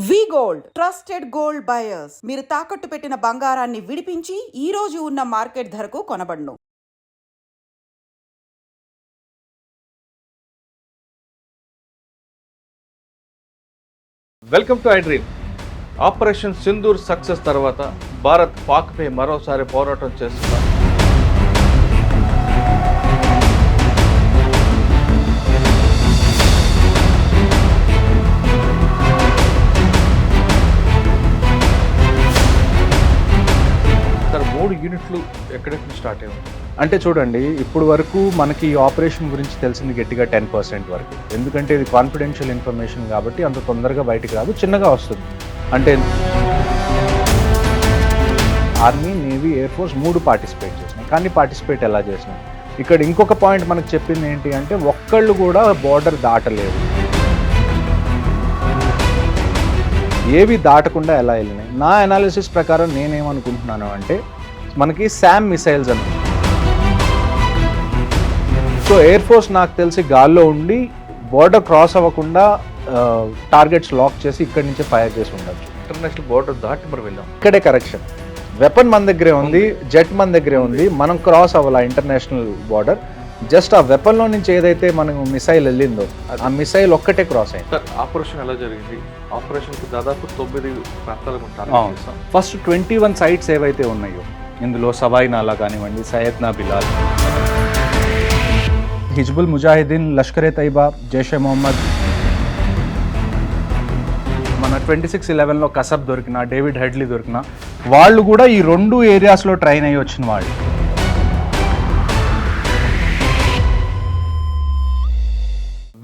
వి gold trusted gold buyers. మీరు తాకట్టు పెట్టిన బంగారాన్ని విడిపించి ఈ రోజు ఉన్న మార్కెట్ ధరకు కొనబడును. Welcome to I dream. Operation Sindoor success తర్వాత భారత్ పాక్పై మరోసారి పోరాటం చేస్తున్నారు. సార్ 3 యూనిట్లు ఎక్కడెక్కడ స్టార్ట్ అయ్యాయి? అంటే చూడండి, ఇప్పుడు వరకు మనకి ఈ ఆపరేషన్ గురించి తెలిసింది గట్టిగా 10% వరకు. ఎందుకంటే ఇది కాన్ఫిడెన్షియల్ ఇన్ఫర్మేషన్ కాబట్టి అంత తొందరగా బయటికి రాదు, చిన్నగా వస్తుంది. అంటే army, navy, air force 3 participate చేసినాయి. కానీ పార్టిసిపేట్ ఎలా చేసినాయి? ఇక్కడ ఇంకొక పాయింట్ మనకు చెప్పింది ఏంటి అంటే, ఒక్కళ్ళు కూడా బార్డర్ దాటలేదు. ఏవి దాటకుండా ఎలా వెళ్ళినాయి? నా అనాలిసిస్ ప్రకారం నేనేమనుకుంటున్నాను అంటే, మనకి శామ్ మిసైల్స్ అని. సో ఎయిర్ ఫోర్స్ నాకు తెలిసి గాల్లో ఉండి బోర్డర్ క్రాస్ అవ్వకుండా టార్గెట్స్ లాక్ చేసి ఇక్కడి నుంచే ఫైర్ చేసి ఉండొచ్చు. ఇంటర్నేషనల్ బోర్డర్ దాటి మరి వెళ్ళాం. ఇక్కడే కరెక్షన్. వెపన్ మన దగ్గరే ఉంది, జెట్ మన దగ్గరే ఉంది. మనం క్రాస్ అవ్వాలి ఇంటర్నేషనల్ బార్డర్. జస్ట్ ఆ వెపన్లో నుంచి ఏదైతే మనకు మిసైల్ వెళ్ళిందో ఆ మిసైల్ ఒక్కటే క్రాస్ అయింది. సార్, ఆపరేషన్ ఎలా జరిగింది? ఆపరేషన్కి దాదాపు 9 ప్రాంతాలు ఉంటారు. ఫస్ట్ 21 సైట్స్ ఏవైతే ఉన్నాయో, ఇందులో సవాయి నాలా కానివ్వండి, సయ్యద్నా బిలాల్, హిజ్బుల్ ముజాహిదీన్, లష్కరే తైబా, జైషే మొహమ్మద్, మన 26/11లో కసబ్ దొరికిన, డేవిడ్ హెడ్లీ దొరికిన వాళ్ళు కూడా ఈ 2 ఏరియాస్లో ట్రైన్ అయ్యి వచ్చిన వాళ్ళు.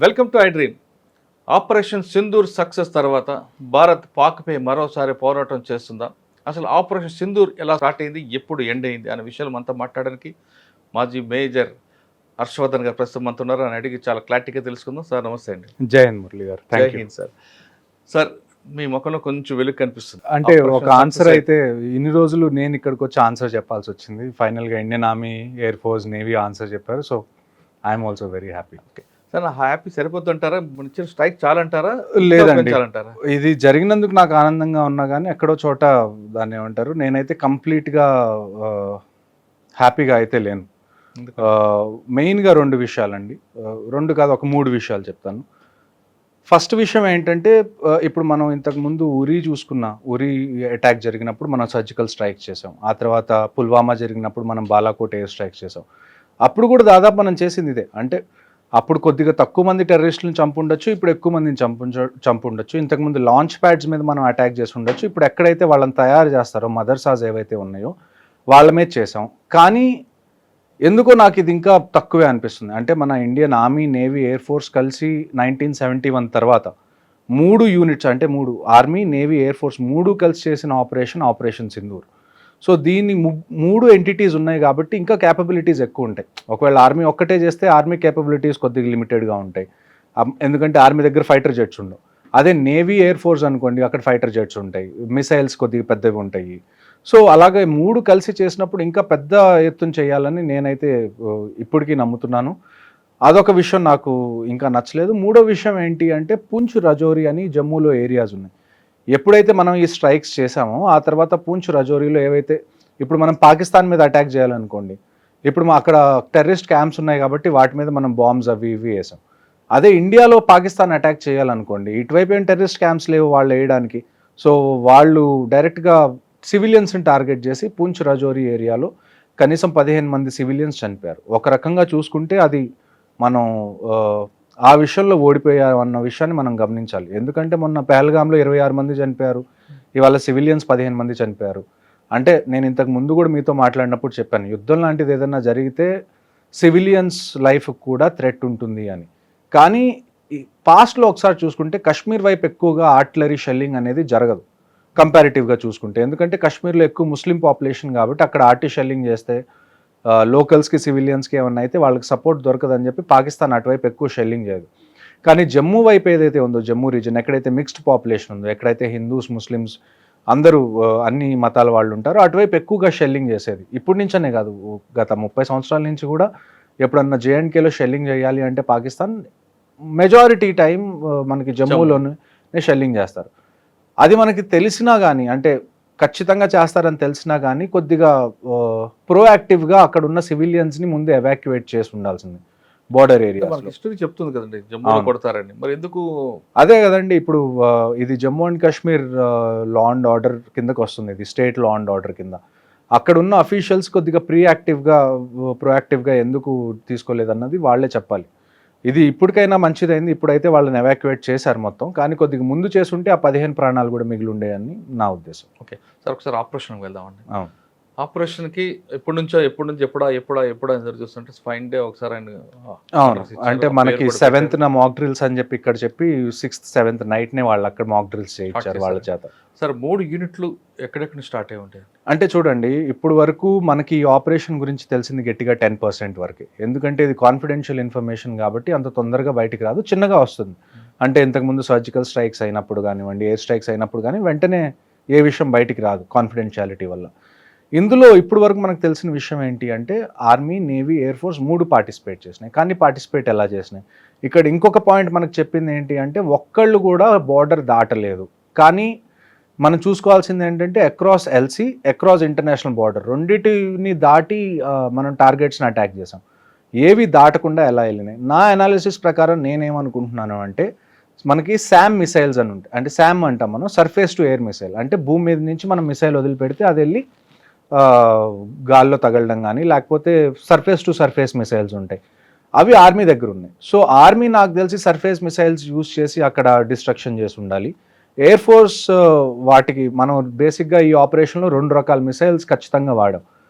Welcome to I dream. Operation Sindoor success తర్వాత భారత్ పాక్పై మరోసారి పోరాటం చేస్తుందా? అసలు ఆపరేషన్ సింధూర్ ఎలా స్టార్ట్ అయింది, ఎప్పుడు ఎండ్ అయింది అనే విషయాలు మనతో మాట్లాడడానికి మాజీ మేజర్ హర్షవర్ధన్ గారు ప్రస్తుతం మనతో ఉన్నారు. అని అడిగి చాలా క్లారిటీగా తెలుసుకుందాం. సార్ నమస్తే అండి. జై హింద్ మురళి గారు. జై హింద్ సార్. సార్, మీ ముఖంలో కొంచెం వెలుగు కనిపిస్తుంది. అంటే ఒక ఆన్సర్ అయితే ఇన్ని రోజులు నేను ఇక్కడికి వచ్చి ఆన్సర్ చెప్పాల్సి వచ్చింది. ఫైనల్గా Indian army, air force, navy answer చెప్పారు. So I'm also very happy. Okay sir, నా హ్యాపీ సరిపోతుంటారా? ఇచ్చిన స్ట్రైక్ చాలంటారా? లేదండి, ఇది జరిగినందుకు నాకు ఆనందంగా ఉన్నా కానీ ఎక్కడో చోట దాన్ని ఏమంటారు, నేనైతే కంప్లీట్గా హ్యాపీగా అయితే లేను. మెయిన్గా 2 విషయాలండి. 2 కాదు, ఒక 3 విషయాలు చెప్తాను. ఫస్ట్ విషయం ఏంటంటే, ఇప్పుడు మనం ఇంతకుముందు ఉరీ చూసుకున్న, ఉరీ అటాక్ జరిగినప్పుడు మనం సర్జికల్ స్ట్రైక్ చేసాం. ఆ తర్వాత పుల్వామా జరిగినప్పుడు మనం బాలాకోట్ ఎయిర్ స్ట్రైక్ చేసాం. అప్పుడు కూడా దాదాపు మనం చేసింది ఇదే. అంటే అప్పుడు కొద్దిగా తక్కువ మంది టెర్రరిస్టులను చంపుండొచ్చు, ఇప్పుడు ఎక్కువ మందిని చంపుండొచ్చు. ఇంతకుముందు లాంచ్ ప్యాడ్స్ మీద మనం అటాక్ చేసి ఉండొచ్చు. ఇప్పుడు ఎక్కడైతే వాళ్ళని తయారు చేస్తారో, మదర్సాస్ ఏవైతే ఉన్నాయో వాళ్ళ మీద చేసాం. కానీ ఎందుకో నాకు ఇది ఇంకా తక్కువే అనిపిస్తుంది. అంటే మన Indian army, navy, air force కలిసి 1971 తర్వాత 3 యూనిట్స్, అంటే 3 ఆర్మీ, నేవీ, ఎయిర్ ఫోర్స్ 3 కలిసి చేసిన ఆపరేషన్ సింధూర్. సో దీన్ని 3 ఎంటిటీస్ ఉన్నాయి కాబట్టి ఇంకా క్యాపబిలిటీస్ ఎక్కువ ఉంటాయి. ఒకవేళ ఆర్మీ ఒక్కటే చేస్తే ఆర్మీ క్యాపబిలిటీస్ కొద్దిగా లిమిటెడ్గా ఉంటాయి. ఎందుకంటే ఆర్మీ దగ్గర ఫైటర్ జెట్స్ ఉండవు. అదే నేవీ, ఎయిర్ ఫోర్స్ అనుకోండి, అక్కడ ఫైటర్ జెట్స్ ఉంటాయి, మిసైల్స్ కొద్దిగా పెద్దవి ఉంటాయి. సో అలాగే 3 కలిసి చేసినప్పుడు ఇంకా పెద్ద ఎత్తున చేయాలని నేనైతే ఇప్పటికీ నమ్ముతున్నాను. అదొక విషయం నాకు ఇంకా నచ్చలేదు. 3వ విషయం ఏంటి అంటే, పూంచ్, రజౌరి అని జమ్మూలో ఏరియాస్ ఉన్నాయి. ఎప్పుడైతే మనం ఈ స్ట్రైక్స్ చేసామో ఆ తర్వాత పూంచ్, రజౌరిలో ఏవైతే ఇప్పుడు మనం పాకిస్తాన్ మీద అటాక్ చేయాలనుకోండి, ఇప్పుడు అక్కడ టెర్రరిస్ట్ క్యాంప్స్ ఉన్నాయి కాబట్టి వాటి మీద మనం బాంబ్స్ అవి ఇవి వేసాం. అదే ఇండియాలో పాకిస్తాన్ అటాక్ చేయాలనుకోండి, ఇటువైపు ఏం టెర్రరిస్ట్ క్యాంప్స్ లేవు వాళ్ళు వేయడానికి. సో వాళ్ళు డైరెక్ట్గా సివిలియన్స్ని టార్గెట్ చేసి పూంచ్, రజౌరి ఏరియాలో కనీసం 15 మంది సివిలియన్స్ చనిపోయారు. ఒక రకంగా చూసుకుంటే అది మనం ఆ విషయంలో ఓడిపోయామన్న విషయాన్ని మనం గమనించాలి. ఎందుకంటే మొన్న పహల్గామ్లో 26 మంది చనిపోయారు, ఇవాళ సివిలియన్స్ 15 మంది చనిపోయారు. అంటే నేను ఇంతకు ముందు కూడా మీతో మాట్లాడినప్పుడు చెప్పాను, యుద్ధం లాంటిది ఏదైనా జరిగితే సివిలియన్స్ లైఫ్ కూడా థ్రెట్ ఉంటుంది అని. కానీ పాస్ట్లో ఒకసారి చూసుకుంటే కాశ్మీర్ వైపు ఎక్కువగా ఆర్టిలరీ షెల్లింగ్ అనేది జరగదు కంపారిటివ్గా చూసుకుంటే. ఎందుకంటే కాశ్మీర్లో ఎక్కువ ముస్లిం పాపులేషన్ కాబట్టి అక్కడ ఆర్టీ షెల్లింగ్ చేస్తే లోకల్స్కి, సివిలియన్స్కి ఏమన్నా అయితే వాళ్ళకి సపోర్ట్ దొరకదని చెప్పి పాకిస్తాన్ అటువైపు ఎక్కువ షెల్లింగ్ చేయదు. కానీ జమ్మూ వైపు ఏదైతే ఉందో, జమ్మూ రీజన్ ఎక్కడైతే మిక్స్డ్ పాపులేషన్ ఉందో, ఎక్కడైతే హిందూస్, ముస్లిమ్స్ అందరూ అన్ని మతాల వాళ్ళు ఉంటారో అటువైపు ఎక్కువగా షెల్లింగ్ చేసేది. ఇప్పటి నుంచనే కాదు, గత 30 సంవత్సరాల నుంచి కూడా ఎప్పుడన్నా జేఎండ్కేలో షెల్లింగ్ చేయాలి అంటే పాకిస్తాన్ మెజారిటీ టైం మనకి జమ్మూలోనే షెల్లింగ్ చేస్తారు. అది మనకి తెలిసినా కానీ, అంటే ఖచ్చితంగా చేస్తారని తెలిసినా కానీ కొద్దిగా ప్రోయాక్టివ్గా అక్కడ ఉన్న సివిలియన్స్ని ముందు ఎవాక్యువేట్ చేసి ఉండాల్సింది బోర్డర్ ఏరియా. మనకి హిస్టరీ చెప్తుంది కదండి జమ్మూలో కొడతారని, మరి ఎందుకు? అదే కదండి, ఇప్పుడు ఇది Jammu and Kashmir law and order కిందకు వస్తుంది, ఇది స్టేట్ లా అండ్ ఆర్డర్ కింద. అక్కడ ఉన్న అఫీషియల్స్ కొద్దిగా ప్రోయాక్టివ్గా ఎందుకు తీసుకోలేదన్నది వాళ్ళే చెప్పాలి. ఇది ఇప్పటికైనా మంచిదైంది, ఇప్పుడైతే వాళ్ళని ఎవాక్యువేట్ చేశారు మొత్తం, కానీ కొద్దిగా ముందు చేసుంటే ఆ 15 ప్రాణాలు కూడా మిగిలి ఉండేయని నా ఉద్దేశం. ఓకే సార్, ఒకసారి ఆపరేషన్కి వెళ్దామండి. అవును, ఆపరేషన్కి ఎప్పటి నుంచో ఎప్పుడా ఎదురు చూస్తుంటే ఫైన్ డే ఒకసారి ఆయన అవును. అంటే మనకి 7th మాక్ డ్రిల్స్ అని చెప్పి ఇక్కడ చెప్పి 6th 7th నైట్నే వాళ్ళు అక్కడ మాక్ డ్రిల్స్ చేయించారు వాళ్ళ చేత. సార్ 3 యూనిట్లు ఎక్కడెక్కడ స్టార్ట్ అయి ఉంటాయి? అంటే చూడండి, ఇప్పుడు వరకు మనకి ఈ ఆపరేషన్ గురించి తెలిసింది గట్టిగా 10% వరకే, ఎందుకంటే ఇది కాన్ఫిడెన్షియల్ ఇన్ఫర్మేషన్ కాబట్టి అంత తొందరగా బయటికి రాదు, చిన్నగా వస్తుంది. అంటే ఇంతకుముందు సర్జికల్ స్ట్రైక్స్ అయినప్పుడు కానివ్వండి, ఎయిర్ స్ట్రైక్స్ అయినప్పుడు కానీ వెంటనే ఏ విషయం బయటికి రాదు కాన్ఫిడెన్షియాలిటీ వల్ల. ఇందులో ఇప్పుడు వరకు మనకు తెలిసిన విషయం ఏంటి అంటే army, navy, air force 3 participate చేసినాయి. కానీ పార్టిసిపేట్ ఎలా చేసినాయి? ఇక్కడ ఇంకొక పాయింట్ మనకు చెప్పింది ఏంటి అంటే ఒక్కళ్ళు కూడా బార్డర్ దాటలేదు. కానీ మనం చూసుకోవాల్సింది ఏంటంటే across LC, across international border రెండింటిని దాటి మనం టార్గెట్స్ని అటాక్ చేసాం. ఏవి దాటకుండా ఎలా వెళ్ళినాయి? నా అనాలిసిస్ ప్రకారం నేనేమనుకుంటున్నాను అంటే మనకి శామ్ మిసైల్స్ అని ఉంటాయి. అంటే శామ్ అంటాం మనం, సర్ఫేస్ టు ఎయిర్ మిసైల్. అంటే భూమి మీద నుంచి మనం మిసైల్ వదిలిపెడితే అది వెళ్ళి గాల్లో తగలడం కానీ, లేకపోతే సర్ఫేస్ టు సర్ఫేస్ మిసైల్స్ ఉంటాయి, అవి ఆర్మీ దగ్గర ఉన్నాయి. సో ఆర్మీ నాకు తెలిసి సర్ఫేస్ మిసైల్స్ యూజ్ చేసి అక్కడ డిస్ట్రక్షన్ చేసి ఉండాలి. ఎయిర్ ఫోర్స్ వాటికి మనం బేసిక్గా ఈ ఆపరేషన్లో 2 రకాల మిసైల్స్ ఖచ్చితంగా వాడాం.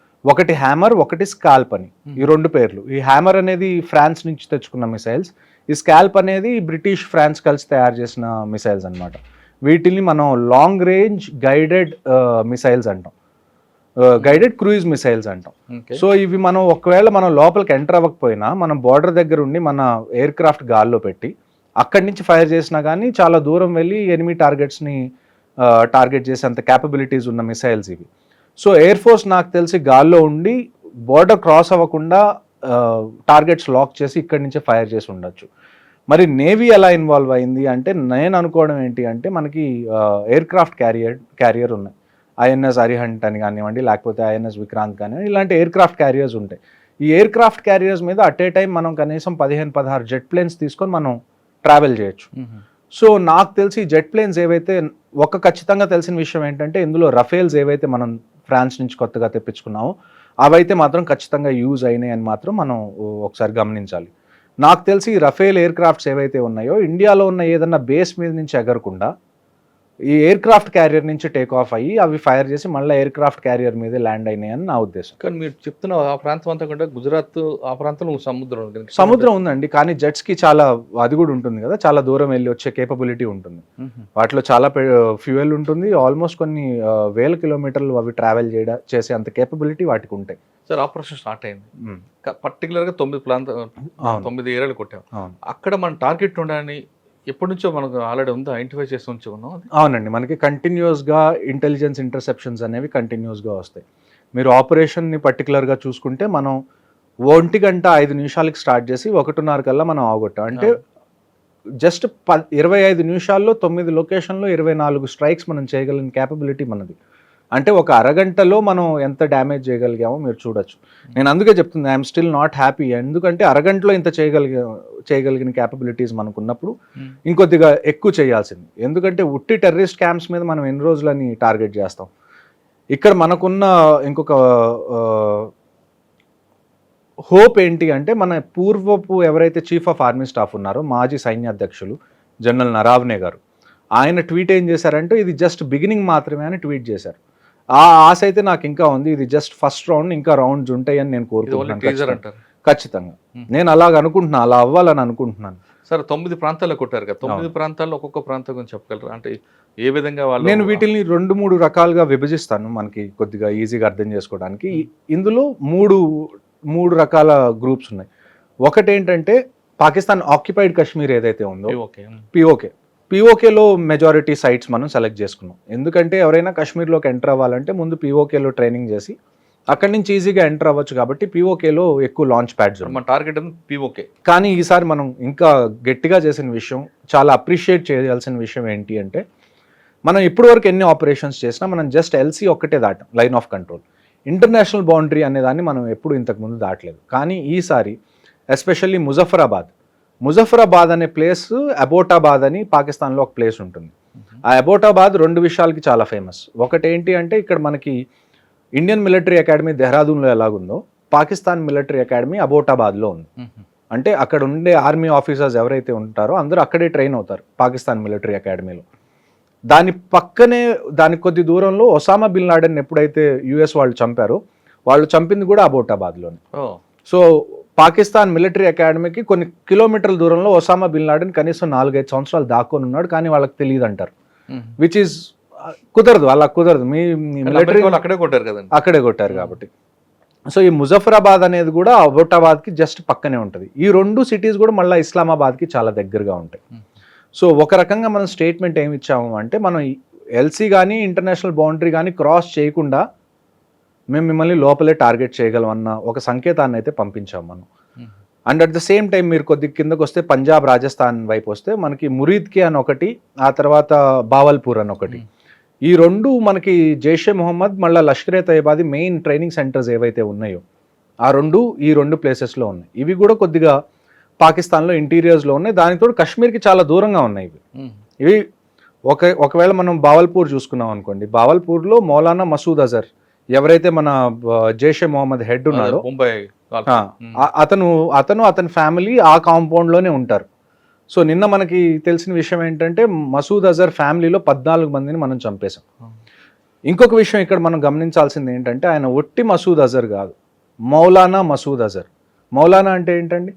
ఒకటి హ్యామర్, ఒకటి స్కాల్ప్ అని, ఈ 2 పేర్లు. ఈ హ్యామర్ అనేది ఫ్రాన్స్ నుంచి తెచ్చుకున్న మిసైల్స్, ఈ స్కాల్ప్ అనేది బ్రిటిష్, ఫ్రాన్స్ కలిసి తయారు చేసిన మిసైల్స్ అనమాట. వీటిని మనం లాంగ్ రేంజ్ గైడెడ్ మిసైల్స్ అంటాం, గైడెడ్ క్రూయిజ్ మిసైల్స్ అంటాం. సో ఇవి మనం ఒకవేళ మనం లోపలికి ఎంటర్ అవ్వకపోయినా మనం బార్డర్ దగ్గర ఉండి మన ఎయిర్ క్రాఫ్ట్ గాల్లో పెట్టి అక్కడి నుంచి ఫైర్ చేసినా కానీ చాలా దూరం వెళ్ళి ఎనిమీ టార్గెట్స్ని టార్గెట్ చేసేంత క్యాపబిలిటీస్ ఉన్న మిసైల్స్ ఇవి. సో ఎయిర్ ఫోర్స్ నాకు తెలిసి గాల్లో ఉండి బార్డర్ క్రాస్ అవ్వకుండా టార్గెట్స్ లాక్ చేసి ఇక్కడి నుంచే ఫైర్ చేసి ఉండొచ్చు. మరి నేవీ ఎలా ఇన్వాల్వ్ అయింది అంటే నేను అనుకోవడం ఏంటి అంటే మనకి ఎయిర్ క్రాఫ్ట్ క్యారియర్ ఉన్నాయి, ఐఎన్ఎస్ అరిహంట్ అని కానివ్వండి, లేకపోతే ఐఎన్ఎస్ విక్రాంత్ కానివ్వండి, ఇలాంటి ఎయిర్ క్రాఫ్ట్ క్యారియర్స్ ఉంటాయి. ఈ ఎయిర్ క్రాఫ్ట్ క్యారియర్స్ మీద అట్ ఏ టైం మనం కనీసం 15-16 జెట్ ప్లేన్స్ తీసుకొని మనం ట్రావెల్ చేయొచ్చు. సో నాకు తెలిసి జెట్ ప్లేన్స్ ఏవైతే, ఖచ్చితంగా తెలిసిన విషయం ఏంటంటే ఇందులో రఫేల్స్ ఏవైతే మనం ఫ్రాన్స్ నుంచి కొత్తగా తెప్పించుకున్నామో అవైతే మాత్రం ఖచ్చితంగా యూజ్ అయినాయి అని మాత్రం మనం ఒకసారి గమనించాలి. నాకు తెలిసి రఫేల్ ఎయిర్ క్రాఫ్ట్స్ ఏవైతే ఉన్నాయో ఇండియాలో ఉన్న ఏదన్నా బేస్ మీద నుంచి ఎగరకుండా ఈ ఎయిర్ క్రాఫ్ట్ క్యారియర్ నుంచి టేక్ ఆఫ్ అయ్యి అవి ఫైర్ చేసి మళ్ళీ ఎయిర్ క్రాఫ్ట్ క్యారియర్ మీదే ల్యాండ్ అయినాయని నా ఉద్దేశం. కానీ మీరు చెప్తున్న ఆ ప్రాంతం అంతా కంటే గుజరాత్ ఆ ప్రాంతంలో సముద్రం ఉందండి, కానీ జెట్స్కి చాలా అది కూడా ఉంటుంది కదా, చాలా దూరం వెళ్ళి వచ్చే కేపబిలిటీ ఉంటుంది. వాటిలో చాలా ఫ్యూయల్ ఉంటుంది, ఆల్మోస్ట్ కొన్ని 1000 కిలోమీటర్లు అవి ట్రావెల్ చేసే అంత కేపబిలిటీ వాటికి ఉంటాయి. సార్ ఆపరేషన్ స్టార్ట్ అయింది, పర్టికులర్గా 9 ఏరియాలు కొట్టాం. అక్కడ మన టార్గెట్ ఉండని ఎప్పటి నుంచో మనకు ఆల్రెడీ ఉందా, ఐడెంటిఫై చేసి ఉంచి ఉన్నాం? అవునండి, మనకి కంటిన్యూస్గా ఇంటెలిజెన్స్ ఇంటర్సెప్షన్స్ అనేవి కంటిన్యూస్గా వస్తాయి. మీరు ఆపరేషన్ని పర్టికులర్గా చూసుకుంటే మనం 1 గంట 5 నిమిషాలకి స్టార్ట్ చేసి 1:30 కల్లా మనం అవగొట్టాం. అంటే జస్ట్ 25 నిమిషాల్లో 9 లొకేషన్లో 24 స్ట్రైక్స్ మనం చేయగలిగిన క్యాపబిలిటీ మనది. అంటే ఒక అరగంటలో మనం ఎంత డ్యామేజ్ చేయగలిగామో మీరు చూడొచ్చు. నేను అందుకే చెప్తుంది ఐఎమ్ స్టిల్ నాట్ హ్యాపీ, ఎందుకంటే అరగంటలో ఇంత చేయగలిగిన క్యాపబిలిటీస్ మనకు ఉన్నప్పుడు ఇంకొద్దిగా ఎక్కువ చేయాల్సింది. ఎందుకంటే ఉట్టి టెర్రరిస్ట్ క్యాంప్స్ మీద మనం ఎన్ని రోజులని టార్గెట్ చేస్తాం. ఇక్కడ మనకున్న ఇంకొక హోప్ ఏంటి అంటే మన పూర్వపు ఎవరైతే చీఫ్ ఆఫ్ ఆర్మీ స్టాఫ్ ఉన్నారో మాజీ సైన్యాధ్యక్షులు జనరల్ నరావనే గారు, ఆయన ట్వీట్ ఏం చేశారంటే ఇది జస్ట్ బిగినింగ్ మాత్రమే అని ట్వీట్ చేశారు. ఆ ఆశ అయితే నాకు ఇంకా ఉంది, ఇది జస్ట్ ఫస్ట్ రౌండ్, ఇంకా రౌండ్స్ ఉంటాయని నేను కోరుకుంటున్నాను. ఖచ్చితంగా నేను అలాగ అనుకుంటున్నాను, అలా అవ్వాలని అనుకుంటున్నాను. సార్ 9 ప్రాంతాల్లో కొట్టారు కదా, 9 ప్రాంతాల్లో ఒక్కొక్క ప్రాంతం గురించి చెప్పగలరు? అంటే ఏ విధంగా వాళ్ళు? నేను వీటిని 2-3 రకాలుగా విభజిస్తాను మనకి కొద్దిగా ఈజీగా అర్థం చేసుకోవడానికి. ఇందులో మూడు రకాల గ్రూప్స్ ఉన్నాయి. ఒకటి ఏంటంటే పాకిస్తాన్ ఆక్యుపైడ్ కాశ్మీర్ ఏదైతే ఉందో పిఓకేలో మెజారిటీ సైట్స్ మనం సెలెక్ట్ చేసుకున్నాం. ఎందుకంటే ఎవరైనా కాశ్మీర్లోకి ఎంటర్ అవ్వాలంటే ముందు పిఓకేలో ట్రైనింగ్ చేసి అక్కడి నుంచి ఈజీగా ఎంటర్ అవ్వచ్చు కాబట్టి పీఓకేలో ఎక్కువ లాంచ్ ప్యాడ్స్ ఉన్నాయి. మన టార్గెట్ పీఓకే. కానీ ఈసారి మనం ఇంకా గట్టిగా చేసిన విషయం, చాలా అప్రిషియేట్ చేయాల్సిన విషయం ఏంటి అంటే, మనం ఇప్పటి వరకు ఎన్ని ఆపరేషన్స్ చేసినా మనం జస్ట్ ఎల్సీ ఒక్కటే దాటాం, line of control. International boundary అనే దాన్ని మనం ఎప్పుడు ఇంతకుముందు దాటలేదు. కానీ ఈసారి ఎస్పెషల్లీ ముజఫరాబాద్ అనే ప్లేస్ అబోటాబాద్ అని పాకిస్తాన్లో ఒక ప్లేస్ ఉంటుంది. ఆ అబోటాబాద్ 2 విషయాలకి చాలా ఫేమస్. ఒకటి ఏంటి అంటే, ఇక్కడ మనకి ఇండియన్ మిలిటరీ అకాడమీ దెహ్రాదూన్లో ఎలాగుందో, పాకిస్తాన్ మిలిటరీ అకాడమీ అబోటాబాద్లో ఉంది. అంటే అక్కడ ఉండే ఆర్మీ ఆఫీసర్స్ ఎవరైతే ఉంటారో అందరూ అక్కడే ట్రైన్ అవుతారు పాకిస్తాన్ మిలిటరీ అకాడమీలో. దాని పక్కనే, దానికి కొద్ది దూరంలో ఒసామా బిన్ లాడెన్ ఎప్పుడైతే యుఎస్ వాళ్ళు చంపారో, వాళ్ళు చంపింది కూడా అబోటాబాద్లోనే. సో పాకిస్తాన్ మిలిటరీ అకాడమీకి కొన్ని కిలోమీటర్ల దూరంలో ఒసామా బిన్ లాడెన్ కనీసం 4-5 సంవత్సరాలు దాక్కొని ఉన్నాడు, కానీ వాళ్ళకి తెలియదు అంటారు. విచ్ ఈజ్ కుదరదు, అలా కుదరదు. మీ మిలిటరీ అక్కడే కొట్టారు కదండి, అక్కడే కొట్టారు కాబట్టి. సో ఈ ముజఫరాబాద్ అనేది కూడా అబోటాబాద్కి జస్ట్ పక్కనే ఉంటుంది. ఈ 2 సిటీస్ కూడా మళ్ళీ ఇస్లామాబాద్కి చాలా దగ్గరగా ఉంటాయి. సో ఒక రకంగా మనం స్టేట్మెంట్ ఏమి ఇచ్చాము అంటే, మనం ఎల్సీ కానీ ఇంటర్నేషనల్ బౌండరీ కానీ క్రాస్ చేయకుండా మేము మిమ్మల్ని లోపలే టార్గెట్ చేయగలం అన్న ఒక సంకేతాన్ని అయితే పంపించాము మనం. And at the same time మీరు కొద్ది కిందకు వస్తే పంజాబ్ రాజస్థాన్ వైపు వస్తే మనకి మురీద్కి అని ఒకటి, ఆ తర్వాత బావల్పూర్ అని ఒకటి, ఈ 2 మనకి జైషే మొహమ్మద్ మళ్ళీ లష్కరే తయ్యబాది మెయిన్ ట్రైనింగ్ సెంటర్స్ ఏవైతే ఉన్నాయో ఆ 2 ఈ 2 ప్లేసెస్లో ఉన్నాయి. ఇవి కూడా కొద్దిగా పాకిస్తాన్లో ఇంటీరియర్స్లో ఉన్నాయి. దానితో కాశ్మీర్కి చాలా దూరంగా ఉన్నాయి ఇవి. ఒకవేళ మనం బావల్పూర్ చూసుకున్నాం అనుకోండి, బావల్పూర్లో మౌలానా మసూద్ అజర్ ఎవరైతే మన జైషే మొహమ్మద్ హెడ్ ఉన్నాడో, అతని ఫ్యామిలీ ఆ కాంపౌండ్లోనే ఉంటారు. సో నిన్న మనకి తెలిసిన విషయం ఏంటంటే, మసూద్ అజర్ ఫ్యామిలీలో 14 మందిని మనం చంపేశాం. ఇంకొక విషయం ఇక్కడ మనం గమనించాల్సింది ఏంటంటే, ఆయన ఒట్టి మసూద్ అజర్ కాదు, మౌలానా మసూద్ అజర్. మౌలానా అంటే ఏంటండి,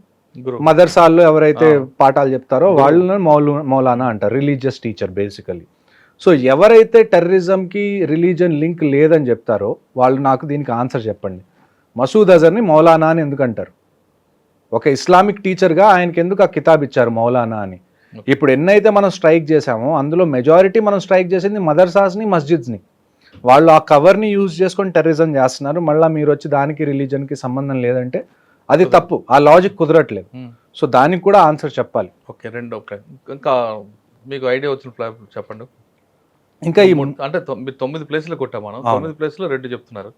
మదర్సాల్లో ఎవరైతే పాఠాలు చెప్తారో వాళ్ళని మౌలానా అంటారు, రిలీజియస్ టీచర్ బేసికలీ. సో ఎవరైతే టెర్రరిజంకి రిలీజన్ లింక్ లేదని చెప్తారో వాళ్ళు నాకు దీనికి ఆన్సర్ చెప్పండి. మసూద్ అజర్ని మౌలానా అని ఎందుకు అంటారు? ఒక ఇస్లామిక్ టీచర్గా ఆయనకి ఎందుకు ఆ కితాబ్ ఇచ్చారు మౌలానా అని? ఇప్పుడు ఎన్నైతే మనం స్ట్రైక్ చేసామో అందులో మెజారిటీ మనం స్ట్రైక్ చేసింది మదర్సాస్ని, మస్జిద్స్ని. వాళ్ళు ఆ కవర్ని యూజ్ చేసుకొని టెర్రరిజం చేస్తున్నారు. మళ్ళీ మీరు వచ్చి దానికి రిలీజన్కి సంబంధం లేదంటే అది తప్పు, ఆ లాజిక్ కుదరట్లేదు. సో దానికి కూడా ఆన్సర్ చెప్పాలి. ఓకే, ఇంకా మీకు ఐడియా వచ్చిన చెప్పండి. ఇంకా ఈ అంటే 9 ప్లేస్లు కొట్టాం మనం, 9 ప్లేస్లో 2 చెప్తున్నారు.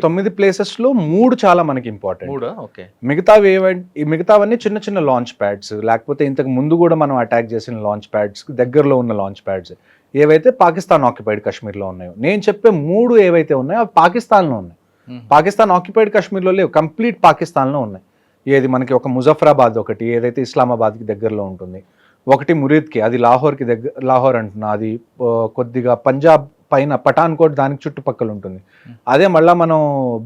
9 ప్లేసెస్లో 3 చాలా మనకి ఇంపార్టెంట్. ఓకే, మిగతావన్నీ చిన్న చిన్న లాంచ్ ప్యాడ్స్, లేకపోతే ఇంతకు ముందు కూడా మనం అటాక్ చేసిన లాంచ్ ప్యాడ్స్, దగ్గరలో ఉన్న లాంచ్ ప్యాడ్స్ ఏవైతే పాకిస్తాన్ ఆక్యుపైడ్ కాశ్మీర్లో ఉన్నాయో. నేను చెప్పే 3 ఏవైతే ఉన్నాయో అవి పాకిస్తాన్లో ఉన్నాయి. పాకిస్తాన్ ఆక్యుపైడ్ కాశ్మీర్లో లేవు, కంప్లీట్ పాకిస్తాన్లో ఉన్నాయి. ఏది మనకి ఒక ముజఫరాబాద్ ఒకటి ఏదైతే ఇస్లామాబాద్కి దగ్గరలో ఉంటుంది, ఒకటి మురీద్కి, అది లాహోర్కి దగ్గర, లాహోర్ అంటున్నా, అది కొద్దిగా పంజాబ్ పైన పఠాన్కోట్ దానికి చుట్టుపక్కల ఉంటుంది. అదే మళ్ళీ మనం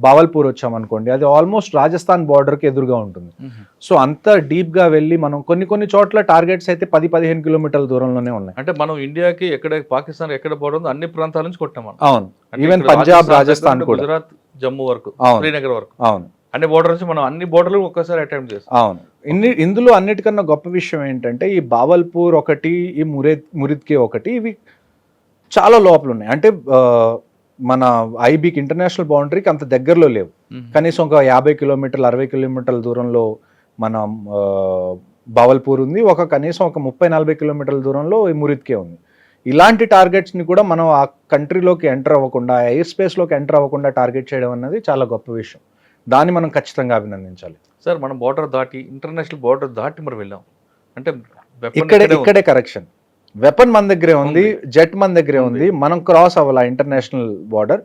బావల్పూర్ వచ్చామనుకోండి, అది ఆల్మోస్ట్ రాజస్థాన్ బార్డర్కి ఎదురుగా ఉంటుంది. సో అంత డీప్గా వెళ్ళి మనం కొన్ని చోట్ల టార్గెట్స్ అయితే 10-15 కిలోమీటర్ల దూరంలోనే ఉన్నాయి. అంటే మనం ఇండియాకి పాకిస్తాన్ ఎక్కడ బోర్డర్ ఉందో అన్ని ప్రాంతాల నుంచి కొట్టాం. అవును, ఈవెన్ పంజాబ్, రాజస్థాన్, గుజరాత్, జమ్మూ వరకు, శ్రీనగర్ వరకు, అవును, అన్ని బోర్డర్ నుంచి మనం అన్ని బోర్డర్లు ఒక్కసారి అటెంప్ట్ చేస్తాం. అవును. ఇందులో అన్నిటికన్నా గొప్ప విషయం ఏంటంటే, ఈ బావల్పూర్ ఒకటి, ఈ మురీద్కి ఒకటి, ఇవి చాలా లోపల ఉన్నాయి. అంటే మన ఐబీకి ఇంటర్నేషనల్ బౌండరీకి అంత దగ్గరలో లేవు. కనీసం ఒక 50 కిలోమీటర్లు 60 కిలోమీటర్ల దూరంలో మన బావల్పూర్ ఉంది. కనీసం ఒక 30-40 కిలోమీటర్ల దూరంలో ఈ మురీద్కే ఉంది. ఇలాంటి టార్గెట్స్ని కూడా మనం ఆ కంట్రీలోకి ఎంటర్ అవ్వకుండా, ఎయిర్ స్పేస్లోకి ఎంటర్ అవ్వకుండా టార్గెట్ చేయడం అన్నది చాలా గొప్ప విషయం. దాన్ని మనం ఖచ్చితంగా అభినందించాలి. సార్, మనం బోర్డర్ దాటి, ఇంటర్నేషనల్ బోర్డర్ దాటి మరి వెళ్ళాం అంటే ఇక్కడే కరెక్షన్. వెపన్ మన దగ్గరే ఉంది, జెట్ మన దగ్గరే ఉంది, మనం క్రాస్ అవ్వాలి ఇంటర్నేషనల్ బార్డర్.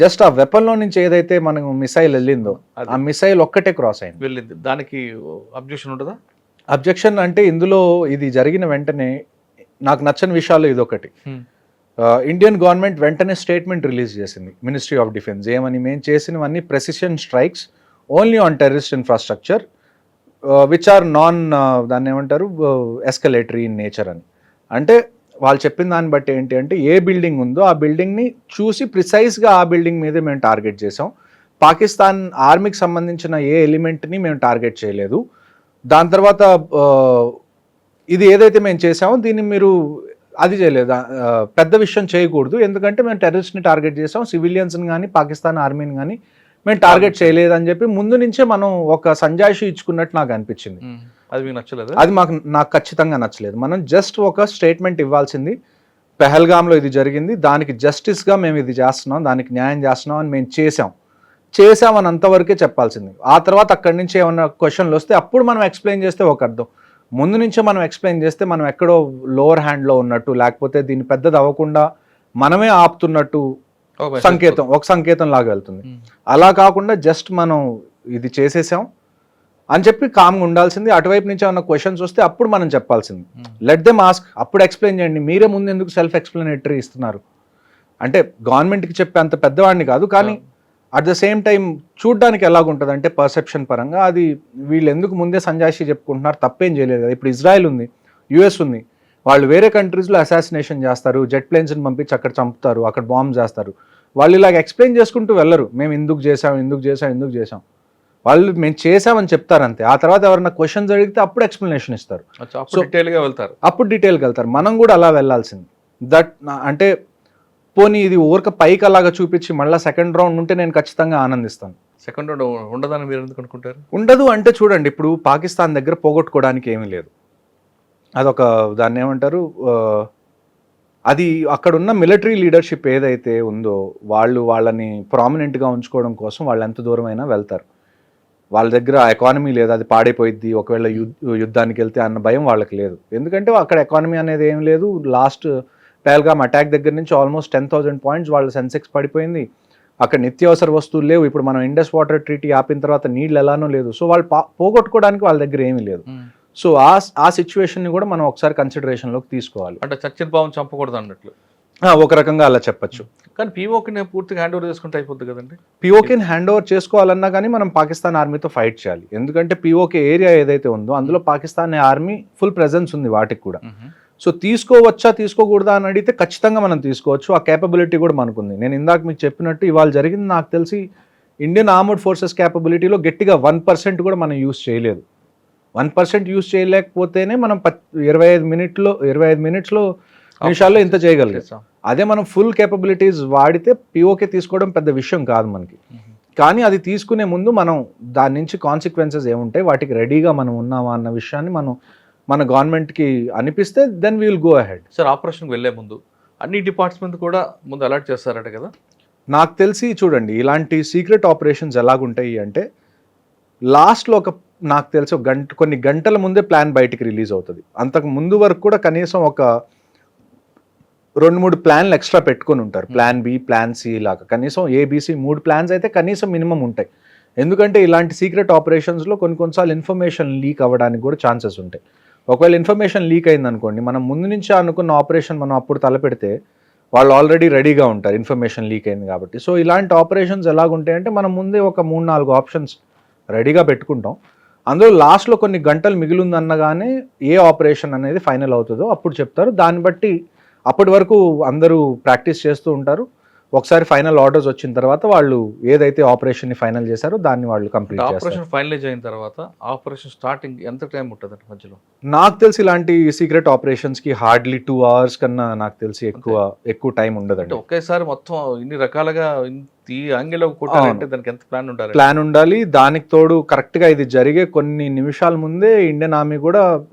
జస్ట్ ఆ వెపన్ లో నుంచి ఏదైతే మనకు మిసైల్ వెళ్ళిందో ఆ మిసైల్ ఒక్కటే క్రాస్ అయింది, వెళ్ళింది. దానికి అబ్జెక్షన్ ఉంటుందా? అబ్జెక్షన్ అంటే ఇందులో ఇది జరిగిన వెంటనే నాకు నచ్చని విషయాల్లో ఇదొకటి. ఇండియన్ గవర్నమెంట్ వెంటనే స్టేట్మెంట్ రిలీజ్ చేసింది, మినిస్ట్రీ ఆఫ్ డిఫెన్స్. ఏమని? మేము చేసినవన్నీ precision strikes only on terrorist infrastructure which are non, దాన్ని ఏమంటారు, ఎస్కలేటరీ ఇన్ నేచర్ అని. అంటే వాళ్ళు చెప్పిన దాన్ని బట్టి ఏంటి అంటే, ఏ బిల్డింగ్ ఉందో ఆ బిల్డింగ్ని చూసి ప్రిసైజ్గా ఆ బిల్డింగ్ మీదే మేము టార్గెట్ చేసాం. పాకిస్తాన్ ఆర్మీకి సంబంధించిన ఏ ఎలిమెంట్ని మేము టార్గెట్ చేయలేదు. దాని తర్వాత ఇది ఏదైతే మేము చేసామో దీన్ని మీరు అది చేయలేదు, పెద్ద విషయం చేయకూడదు, ఎందుకంటే మేము టెర్రరిస్ట్ని టార్గెట్ చేసాం, సివిలియన్స్ని కానీ పాకిస్తాన్ ఆర్మీని కానీ మేము టార్గెట్ చేయలేదని చెప్పి ముందు నుంచే మనం ఒక సంజాయిషి ఇచ్చుకున్నట్టు నాకు అనిపించింది. అది మీకు నచ్చలేదు? అది నాకు ఖచ్చితంగా నచ్చలేదు. మనం జస్ట్ ఒక స్టేట్మెంట్ ఇవ్వాల్సింది, పెహల్గామ్లో ఇది జరిగింది, దానికి జస్టిస్గా మేము ఇది చేస్తున్నాం, దానికి న్యాయం చేస్తున్నాం అని మేము చేసామని అంతవరకే చెప్పాల్సింది. ఆ తర్వాత అక్కడి నుంచి ఏమన్నా క్వశ్చన్లు వస్తే అప్పుడు మనం ఎక్స్ప్లెయిన్ చేస్తే ఒక అర్థం. ముందు నుంచే మనం ఎక్స్ప్లెయిన్ చేస్తే మనం ఎక్కడో లోవర్ హ్యాండ్లో ఉన్నట్టు, లేకపోతే దీన్ని పెద్దది అవ్వకుండా మనమే ఆపుతున్నట్టు ఒక సంకేతం లాగా వెళ్తుంది. అలా కాకుండా జస్ట్ మనం ఇది చేసేసాం అని చెప్పి కామ్గా ఉండాల్సింది. అటువైపు నుంచి ఏమన్నా క్వశ్చన్స్ వస్తే అప్పుడు మనం చెప్పాల్సింది. లెట్ దెమ్ ఆస్క్, అప్పుడు ఎక్స్ప్లెయిన్ చేయండి. మీరే ముందు ఎందుకు సెల్ఫ్ ఎక్స్ప్లెనేటరీ ఇస్తున్నారు? అంటే గవర్నమెంట్కి చెప్పే అంత పెద్దవాడిని కాదు, కానీ అట్ ద సేమ్ టైం చూడ్డానికి ఎలాగుంటుంది అంటే పర్సెప్షన్ పరంగా అది వీళ్ళు ఎందుకు ముందే సంజాయిషి చెప్పుకుంటున్నారు, తప్పేం చేయలేదు కదా. ఇప్పుడు ఇజ్రాయెల్ ఉంది, యుఎస్ ఉంది, వాళ్ళు వేరే కంట్రీస్లో అసాసినేషన్ చేస్తారు, జెట్ ప్లేన్స్ని పంపించి అక్కడ చంపుతారు, అక్కడ బాంబ్ చేస్తారు. వాళ్ళు ఇలాగ ఎక్స్ప్లెయిన్ చేసుకుంటూ వెళ్ళరు, మేము ఎందుకు చేసాం. వాళ్ళు మేము చేసామని చెప్తారు అంతే. ఆ తర్వాత ఎవరైనా క్వశ్చన్స్ అడిగితే అప్పుడు ఎక్స్ప్లెనేషన్ ఇస్తారు, అప్పుడు డీటెయిల్గా వెళ్తారు. మనం కూడా అలా వెళ్ళాల్సింది. అంటే పోనీ ఇది ఊరక పైకి అలాగా చూపించి మళ్ళీ సెకండ్ రౌండ్ ఉంటే నేను ఖచ్చితంగా ఆనందిస్తాను. సెకండ్ రౌండ్ ఉండదని మీరు ఎందుకు అనుకుంటారు? ఉండదు అంటే చూడండి, ఇప్పుడు పాకిస్తాన్ దగ్గర పోగొట్టుకోవడానికి ఏమీ లేదు. అదొక దాన్ని ఏమంటారు, అది అక్కడ ఉన్న మిలిటరీ లీడర్షిప్ ఏదైతే ఉందో వాళ్ళని ప్రామినెంట్గా ఉంచుకోవడం కోసం వాళ్ళు ఎంత దూరమైనా వెళ్తారు. వాళ్ళ దగ్గర ఎకానమీ లేదు, అది పాడైపోయిద్ది ఒకవేళ యుద్ధానికి వెళ్తే అన్న భయం వాళ్ళకి లేదు. ఎందుకంటే అక్కడ ఎకానమీ అనేది ఏం లేదు. లాస్ట్ పెహల్గామ్ అటాక్ దగ్గర నుంచి ఆల్మోస్ట్ 10,000 పాయింట్స్ వాళ్ళ సెన్సెక్స్ పడిపోయింది. అక్కడ నిత్యావసర వస్తువులు లేవు. ఇప్పుడు మనం ఇండస్ వాటర్ ట్రీటీ ఆపిన తర్వాత నీళ్ళు ఎలానో లేదు. సో వాళ్ళు పోగొట్టుకోవడానికి వాళ్ళ దగ్గర ఏమీ లేదు. సో ఆ సిచ్యువేషన్ని కూడా మనం ఒకసారి కన్సిడరేషన్లోకి తీసుకోవాలి. అంటే చచ్చిన పాము చంపకూడదు అన్నట్లు ఒక రకంగా అలా చెప్పచ్చు. కానీ పీఓకేని పూర్తిగా హ్యాండ్ ఓవర్ చేసుకుంటే అయిపోద్ది కదండి. పీఓకేని హ్యాండ్ ఓవర్ చేసుకోవాలన్నా కానీ మనం పాకిస్తాన్ ఆర్మీతో ఫైట్ చేయాలి. ఎందుకంటే పీఓకే ఏరియా ఏదైతే ఉందో అందులో పాకిస్తాన్ ఆర్మీ ఫుల్ ప్రెజెన్స్ ఉంది వాటికి కూడా. సో తీసుకోకూడదా అని అడిగితే ఖచ్చితంగా మనం తీసుకోవచ్చు. ఆ కేపబిలిటీ కూడా మనకుంది. నేను ఇందాక మీకు చెప్పినట్టు ఇవాళ జరిగింది నాకు తెలిసి ఇండియన్ ఆర్మర్డ్ ఫోర్సెస్ కేపబిలిటీలో గట్టిగా 1% కూడా మనం యూస్ చేయలేదు. 1% యూస్ చేయలేకపోతేనే మనం 25 నిమిషాల్లో ఇంత చేయగలిగాం. అదే మనం ఫుల్ కేపబిలిటీస్ వాడితే పీఓకే తీసుకోవడం పెద్ద విషయం కాదు మనకి. కానీ అది తీసుకునే ముందు మనం దాని నుంచి కాన్సిక్వెన్సెస్ ఏముంటాయి, వాటికి రెడీగా మనం ఉన్నామా అన్న విషయాన్ని మన గవర్నమెంట్కి అనిపిస్తే then we will go ahead. Sir, ఆపరేషన్కి వెళ్ళే ముందు అన్ని డిపార్ట్మెంట్ కూడా ముందు అలర్ట్ చేస్తారట కదా? నాకు తెలిసి చూడండి, ఇలాంటి సీక్రెట్ ఆపరేషన్స్ ఎలాగుంటాయి అంటే లాస్ట్లో నాకు తెలిసి కొన్ని గంటల ముందే ప్లాన్ బయటికి రిలీజ్ అవుతుంది. అంతకు ముందు వరకు కూడా కనీసం ఒక 2-3 ప్లాన్లు ఎక్స్ట్రా పెట్టుకొని ఉంటారు. ప్లాన్ బి, ప్లాన్ సి లాగా కనీసం ABC 3 ప్లాన్స్ అయితే కనీసం మినిమం ఉంటాయి. ఎందుకంటే ఇలాంటి సీక్రెట్ ఆపరేషన్స్లో కొన్నిసార్లు ఇన్ఫర్మేషన్ లీక్ అవ్వడానికి కూడా ఛాన్సెస్ ఉంటాయి. ఒకవేళ ఇన్ఫర్మేషన్ లీక్ అయింది అనుకోండి, మనం ముందు నుంచే అనుకున్న ఆపరేషన్ మనం అప్పుడు తలపెడితే వాళ్ళు ఆల్రెడీ రెడీగా ఉంటారు, ఇన్ఫర్మేషన్ లీక్ అయింది కాబట్టి. సో ఇలాంటి ఆపరేషన్స్ ఎలాగుంటాయంటే మనం ముందే ఒక 3-4 ఆప్షన్స్ రెడీగా పెట్టుకుంటాం. అందులో లాస్ట్లో కొన్ని గంటలు మిగిలిందన్నగానే ఏ ఆపరేషన్ అనేది ఫైనల్ అవుతుందో అప్పుడు చెప్తారు. దాన్ని బట్టి అప్పటి వరకు అందరూ ప్రాక్టీస్ చేస్తూ ఉంటారు. ఒకసారి ఫైనల్ ఆర్డర్స్ వచ్చిన తర్వాత వాళ్ళు ఏదైతే ఆపరేషన్ని ఫైనల్ చేశారో దాన్ని వాళ్ళు కంప్లీట్ చేస్తారు. ఆపరేషన్ ఫైనలైజ్ అయిన తర్వాత ఆపరేషన్ స్టార్టింగ్ ఎంత టైం ఉంటుంది మధ్యలో? నాకు తెలిసి ఇలాంటి సీక్రెట్ ఆపరేషన్స్కి హార్డ్లీ 2 hours కన్నా నాకు తెలిసి ఎక్కువ టైం ఉండదండి. ఒకేసారి మొత్తం ఇన్ని రకాలుగా ఈ యాంగిల్లో కొట్టాలంటే దానికి ఎంత ప్లాన్ ఉండాలి? దానికి తోడు కరెక్ట్గా ఇది జరిగే కొన్ని నిమిషాల ముందే ఇండియన్ ఆర్మీ కూడా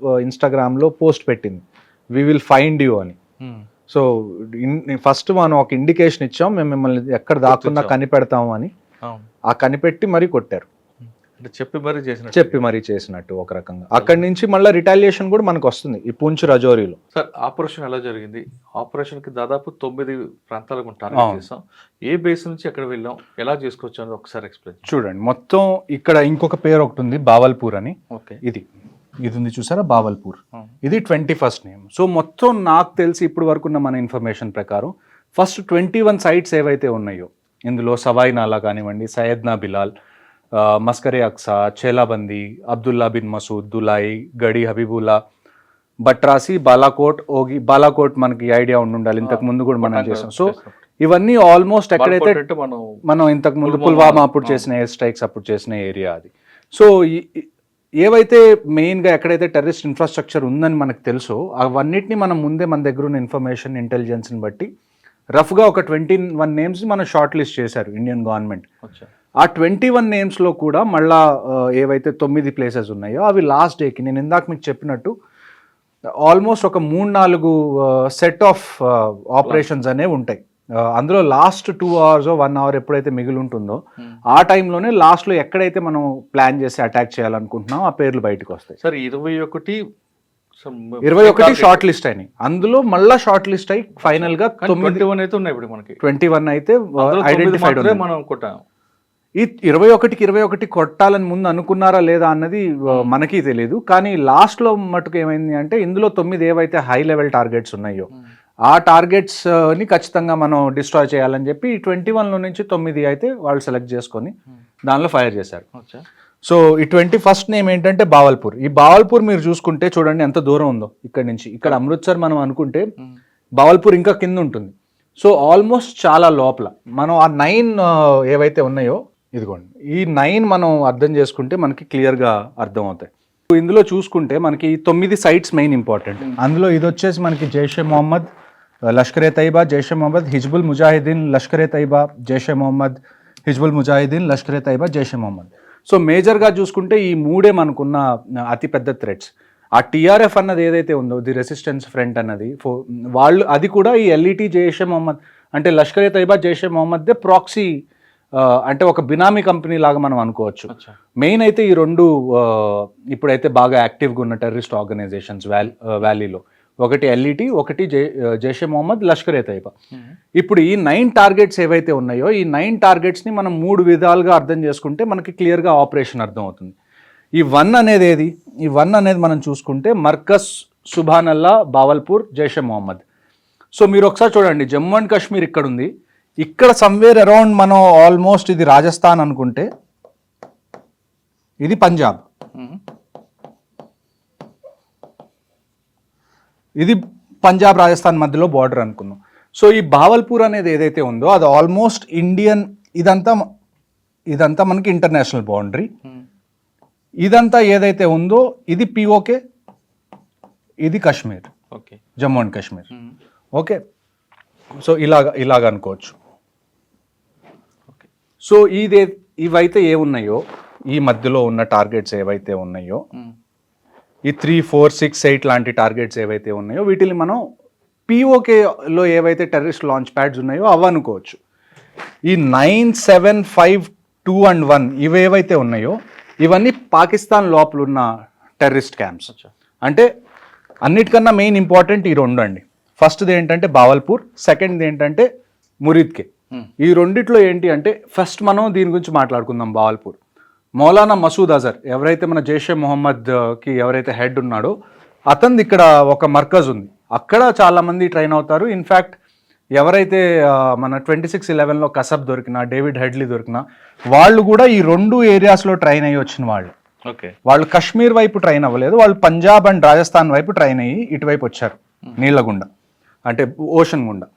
ఇన్స్టాగ్రామ్లో పోస్ట్ పెట్టింది, వి విల్ ఫైండ్ యూ అని. సో ఫస్ట్ మనం ఒక ఇండికేషన్ ఇచ్చాం, మేము మిమ్మల్ని ఎక్కడ దాక్కున్నా కనిపెడతాము అని. ఆ కనిపెట్టి మరీ కొట్టారు, చెప్పి మరీ చేసినట్టు ఒక రకంగా. అక్కడి నుంచి మళ్ళీ రిటాలియేషన్ కూడా మనకు వస్తుంది ఈ పూంచ్ రజౌరీలో. సార్, ఆపరేషన్ ఎలా జరిగింది? ఆపరేషన్ కి దాదాపు 9 ప్రాంతాలకు టార్గెట్ చేసాం. ఏ బేస్ నుంచి ఎక్కడ వెళ్ళాం, ఎలా చేసుకోవచ్చు అని ఒకసారి ఎక్స్ప్లెయిన్ చూడండి. మొత్తం ఇక్కడ ఇంకొక పేరు ఒకటి ఉంది, బావల్పూర్ అని. ఓకే, ఇది ఉంది చూసారా, బావల్పూర్. ఇది 21st నేమ్. సో మొత్తం నాకు తెలిసి ఇప్పుడు వరకు ఉన్న మన ఇన్ఫర్మేషన్ ప్రకారం ఫస్ట్ 21 సైట్స్ ఏవైతే ఉన్నాయో ఇందులో సవాయి నాలా కానివ్వండి, సయ్యద్నా బిలాల్, మస్కరే అక్సా, చేలాబందీ, అబ్దుల్లా బిన్ మసూద్, దులాయి, గడి హబీబుల్లా, బట్రాసి, బాలాకోట్ మనకి ఐడియా ఉండాలి, ఇంతకు ముందు కూడా మనం చేసాం. సో ఇవన్నీ ఆల్మోస్ట్ ఎక్కడైతే మనం ఇంతకు ముందు పుల్వామా అప్పుడు చేసిన ఎయిర్ స్ట్రైక్స్ అప్పుడు చేసిన ఏరియా అది. సో ఏవైతే మెయిన్గా ఎక్కడైతే టెర్రరిస్ట్ ఇన్ఫ్రాస్ట్రక్చర్ ఉందని మనకు తెలుసో అవన్నిటిని మనం ముందే మన దగ్గర ఉన్న ఇన్ఫర్మేషన్ ఇంటెలిజెన్స్ని బట్టి రఫ్గా ఒక 21 నేమ్స్ మనం షార్ట్ లిస్ట్ చేశారు ఇండియన్ గవర్నమెంట్. ఆ 21 నేమ్స్లో కూడా మళ్ళా ఏవైతే 9 ప్లేసెస్ ఉన్నాయో అవి లాస్ట్ డేకి నేను ఇందాక మీకు చెప్పినట్టు ఆల్మోస్ట్ ఒక 3-4 సెట్ ఆఫ్ ఆపరేషన్స్ అనేవి ఉంటాయి. అందులో లాస్ట్ 2 hours 1 hour ఎప్పుడైతే మిగిలి ఉంటుందో ఆ టైంలోనే లాస్ట్లో ఎక్కడైతే మనం ప్లాన్ చేసి అటాక్ చేయాలనుకుంటున్నాం ఆ పేర్లు బయటకు వస్తాయి. సార్ 21 షార్ట్ లిస్ట్ అయినాయి. అందులో మళ్ళీ షార్ట్ లిస్ట్ అయ్యి ఫైనల్ గా 21 అయితే ఉన్నాయి ఇప్పుడు మనకి. 21 అయితే ఐడెంటిఫైడ్ మనం కొట్టాం. ఈ 21 కొట్టాలని ముందు అనుకున్నారా లేదా అన్నది మనకి తెలియదు. కానీ లాస్ట్ లో మటుకు ఏమైంది అంటే ఇందులో 9 ఏవైతే హై లెవెల్ టార్గెట్స్ ఉన్నాయో ఆ టార్గెట్స్ ని ఖచ్చితంగా మనం డిస్ట్రాయ్ చేయాలని చెప్పి 21లో నుంచి 9 అయితే వాళ్ళు సెలెక్ట్ చేసుకొని దానిలో ఫైర్ చేశారు. సో ఈ 21st నేమ్ ఏంటంటే బావల్పూర్. ఈ బావల్పూర్ మీరు చూసుకుంటే చూడండి ఎంత దూరం ఉందో ఇక్కడ నుంచి. ఇక్కడ అమృత్సర్ మనం అనుకుంటే బావల్పూర్ ఇంకా కింద ఉంటుంది. సో ఆల్మోస్ట్ చాలా లోపల. మనం ఆ 9 ఏవైతే ఉన్నాయో ఇదిగోండి ఈ 9 మనం అర్థం చేసుకుంటే మనకి క్లియర్గా అర్థం అవుతాయి. ఇందులో చూసుకుంటే మనకి 9 సైట్స్ మెయిన్ ఇంపార్టెంట్. అందులో ఇది వచ్చేసి మనకి జైషే మొహమ్మద్, లష్కరే తైబా, జైషే మొహమ్మద్, హిజ్బుల్ ముజాహిదీన్, లష్కరే తైబా, జైషే మొహమ్మద్, హిజ్బుల్ ముజాహిదీన్, లష్కరే తైబా, జైషే మొహమ్మద్. సో మేజర్గా చూసుకుంటే ఈ 3 మనకున్న అతిపెద్ద థ్రెట్స్. ఆ టీఆర్ఎఫ్ అన్నది ఏదైతే ఉందో ది రెసిస్టెన్స్ ఫ్రంట్ అన్నది వాళ్ళు అది కూడా ఈ ఎల్ఈటీ జైషే మొహమ్మద్ అంటే లష్కరే తైబా జైషే మొహమ్మద్దే ప్రాక్సీ అంటే ఒక బినామీ కంపెనీ లాగా మనం అనుకోవచ్చు. మెయిన్ అయితే ఈ 2 ఇప్పుడైతే బాగా యాక్టివ్గా ఉన్న టెర్రరిస్ట్ ఆర్గనైజేషన్స్ వ్యాలీలో ఒకటి ఎల్ఈటీ, ఒకటి జైషే మొహమ్మద్, లష్కరే తైబా. ఇప్పుడు ఈ 9 టార్గెట్స్ ఏవైతే ఉన్నాయో ఈ 9 టార్గెట్స్ని మనం 3 విధాలుగా అర్థం చేసుకుంటే మనకి క్లియర్గా ఆపరేషన్ అర్థం అవుతుంది. ఈ 1 అనేది ఏది? ఈ 1 అనేది మనం చూసుకుంటే మర్కజ్ సుభానల్లా, బావల్పూర్, జైషే మొహమ్మద్. సో మీరు ఒకసారి చూడండి, జమ్మూ అండ్ కాశ్మీర్ ఇక్కడ ఉంది. ఇక్కడ సమ్వేర్ అరౌండ్ మనం ఆల్మోస్ట్ ఇది రాజస్థాన్ అనుకుంటే ఇది పంజాబ్, ఇది పంజాబ్ రాజస్థాన్ మధ్యలో బార్డర్ అనుకున్నాం. సో ఈ బావల్పూర్ అనేది ఏదైతే ఉందో అది ఆల్మోస్ట్ ఇండియన్, ఇదంతా మనకి ఇంటర్నేషనల్ బౌండరీ. ఇదంతా ఏదైతే ఉందో ఇది పిఓకే, ఇది Kashmir, okay, Jammu and Kashmir. Okay, so ఇలాగ అనుకోవచ్చు. సో ఇవైతే ఏమున్నాయో ఈ మధ్యలో ఉన్న టార్గెట్స్ ఏవైతే ఉన్నాయో ఈ 3, 4, 6, 8 లాంటి టార్గెట్స్ ఏవైతే ఉన్నాయో వీటిని మనం పిఓకేలో ఏవైతే టెర్రరిస్ట్ లాంచ్ ప్యాడ్స్ ఉన్నాయో అవి అనుకోవచ్చు. ఈ 9, 7, 5, 2 and 1 ఇవేవైతే ఉన్నాయో ఇవన్నీ పాకిస్తాన్ లోపల ఉన్న టెర్రరిస్ట్ క్యాంప్స్. అంటే అన్నిటికన్నా మెయిన్ ఇంపార్టెంట్ ఈ 2 అండి. ఫస్ట్ది ఏంటంటే బావల్పూర్, సెకండ్ది ఏంటంటే మురీద్కే. ఈ రెండిట్లో ఏంటి అంటే ఫస్ట్ మనం దీని గురించి మాట్లాడుకుందాం. బావల్పూర్ మౌలానా మసూద్ అజర్ ఎవరైతే మన జైషే మొహమ్మద్కి ఎవరైతే హెడ్ ఉన్నాడో అతనిది ఇక్కడ ఒక మర్కజ్ ఉంది. అక్కడ చాలామంది ట్రైన్ అవుతారు. ఇన్ఫ్యాక్ట్ ఎవరైతే మన 26/11లో కసబ్ దొరికినా, డేవిడ్ హెడ్లీ దొరికినా వాళ్ళు కూడా ఈ 2 ఏరియాస్లో ట్రైన్ అయ్యి వచ్చిన వాళ్ళు. ఓకే, వాళ్ళు కశ్మీర్ వైపు ట్రైన్ అవ్వలేదు, వాళ్ళు పంజాబ్ అండ్ రాజస్థాన్ వైపు ట్రైన్ అయ్యి ఇటువైపు వచ్చారు నీళ్ళ గుండా అంటే ఓషన్ గుండా.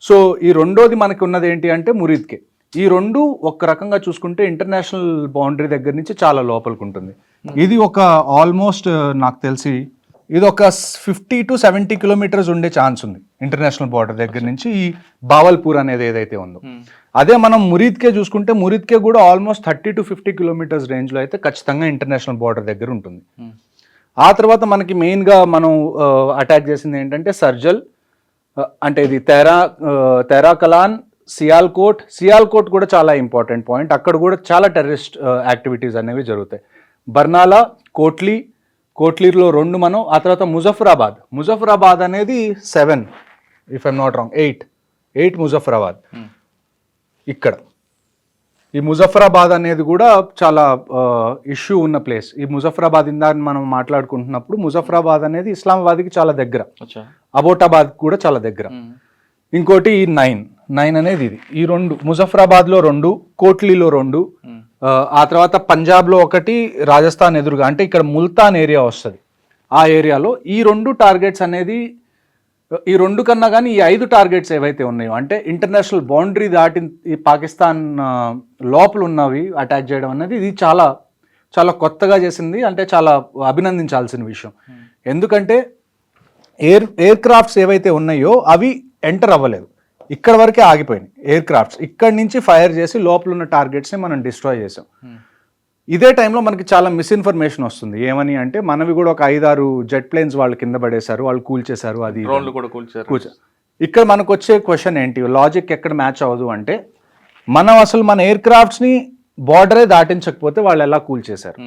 సో ఈ రెండోది మనకి ఉన్నది ఏంటి అంటే మురీద్కే. ఈ 2 ఒక రకంగా చూసుకుంటే ఇంటర్నేషనల్ బౌండరీ దగ్గర నుంచి చాలా లోపలికి ఉంటుంది. ఇది ఒక ఆల్మోస్ట్ నాకు తెలిసి ఇది ఒక 50 to 70 కిలోమీటర్స్ ఉండే ఛాన్స్ ఉంది ఇంటర్నేషనల్ బార్డర్ దగ్గర నుంచి ఈ బావల్పూర్ అనేది ఏదైతే ఉందో. అదే మనం మురీద్కే చూసుకుంటే మురీద్కే కూడా ఆల్మోస్ట్ 30 to 50 కిలోమీటర్స్ రేంజ్లో అయితే ఖచ్చితంగా ఇంటర్నేషనల్ బార్డర్ దగ్గర ఉంటుంది. ఆ తర్వాత మనకి మెయిన్గా మనం అటాక్ చేసింది ఏంటంటే సర్జల్, అంటే ఇది తెరాకలాన్, సియాల్కోట్ కూడా చాలా ఇంపార్టెంట్ పాయింట్. అక్కడ కూడా చాలా టెర్రరిస్ట్ యాక్టివిటీస్ అనేవి జరుగుతాయి. బర్నాలా, కోట్లీలో 2 మనం. ఆ తర్వాత ముజఫరాబాద్ అనేది 7 if I'm not wrong 8 Muzaffarabad. ఇక్కడ ఈ ముజఫరాబాద్ అనేది కూడా చాలా ఇష్యూ ఉన్న ప్లేస్. ఈ ముజఫరాబాద్ ఇందాక మనం మాట్లాడుకుంటున్నప్పుడు ముజఫరాబాద్ అనేది ఇస్లామాబాద్కి చాలా దగ్గర, అబోటాబాద్ కూడా చాలా దగ్గర. ఇంకోటి ఈ 9 అనేది ఇది. ఈ 2 ముజఫరాబాద్లో 2, కోట్లీలో 2, ఆ తర్వాత పంజాబ్లో 1, రాజస్థాన్ ఎదురుగా అంటే ఇక్కడ ముల్తాన్ ఏరియా వస్తుంది. ఆ ఏరియాలో ఈ 2 టార్గెట్స్ అనేది ఈ 2 కన్నా కానీ ఈ 5 టార్గెట్స్ ఏవైతే ఉన్నాయో అంటే ఇంటర్నేషనల్ బౌండరీ దాటి ఈ పాకిస్తాన్ లోపల ఉన్నవి అటాక్ చేయడం అనేది ఇది చాలా చాలా కొత్తగా చేసింది. అంటే చాలా అభినందించాల్సిన విషయం. ఎందుకంటే ఎయిర్ క్రాఫ్ట్స్ ఏవైతే ఉన్నాయో అవి ఎంటర్ అవ్వలేదు. ఇక్కడ వరకే ఆగిపోయినాయి ఎయిర్ క్రాఫ్ట్స్. ఇక్కడ నుంచి ఫైర్ చేసి లోపల ఉన్న టార్గెట్స్ని మనం డిస్ట్రాయ్ చేసాం. ఇదే టైంలో మనకి చాలా మిస్ఇన్ఫర్మేషన్ వస్తుంది. ఏమని అంటే మనవి కూడా ఒక 5-6 జెట్ ప్లేన్స్ వాళ్ళు కింద పడేశారు, వాళ్ళు కూల్చేశారు, అది డ్రోన్లు కూడా కూల్చారు. ఇక్కడ మనకు వచ్చే క్వశ్చన్ ఏంటి, లాజిక్ ఎక్కడ మ్యాచ్ అవ్వదు అంటే మనం అసలు మన ఎయిర్ క్రాఫ్ట్స్ని బార్డరే దాటించకపోతే వాళ్ళు ఎలా కూల్చేశారు.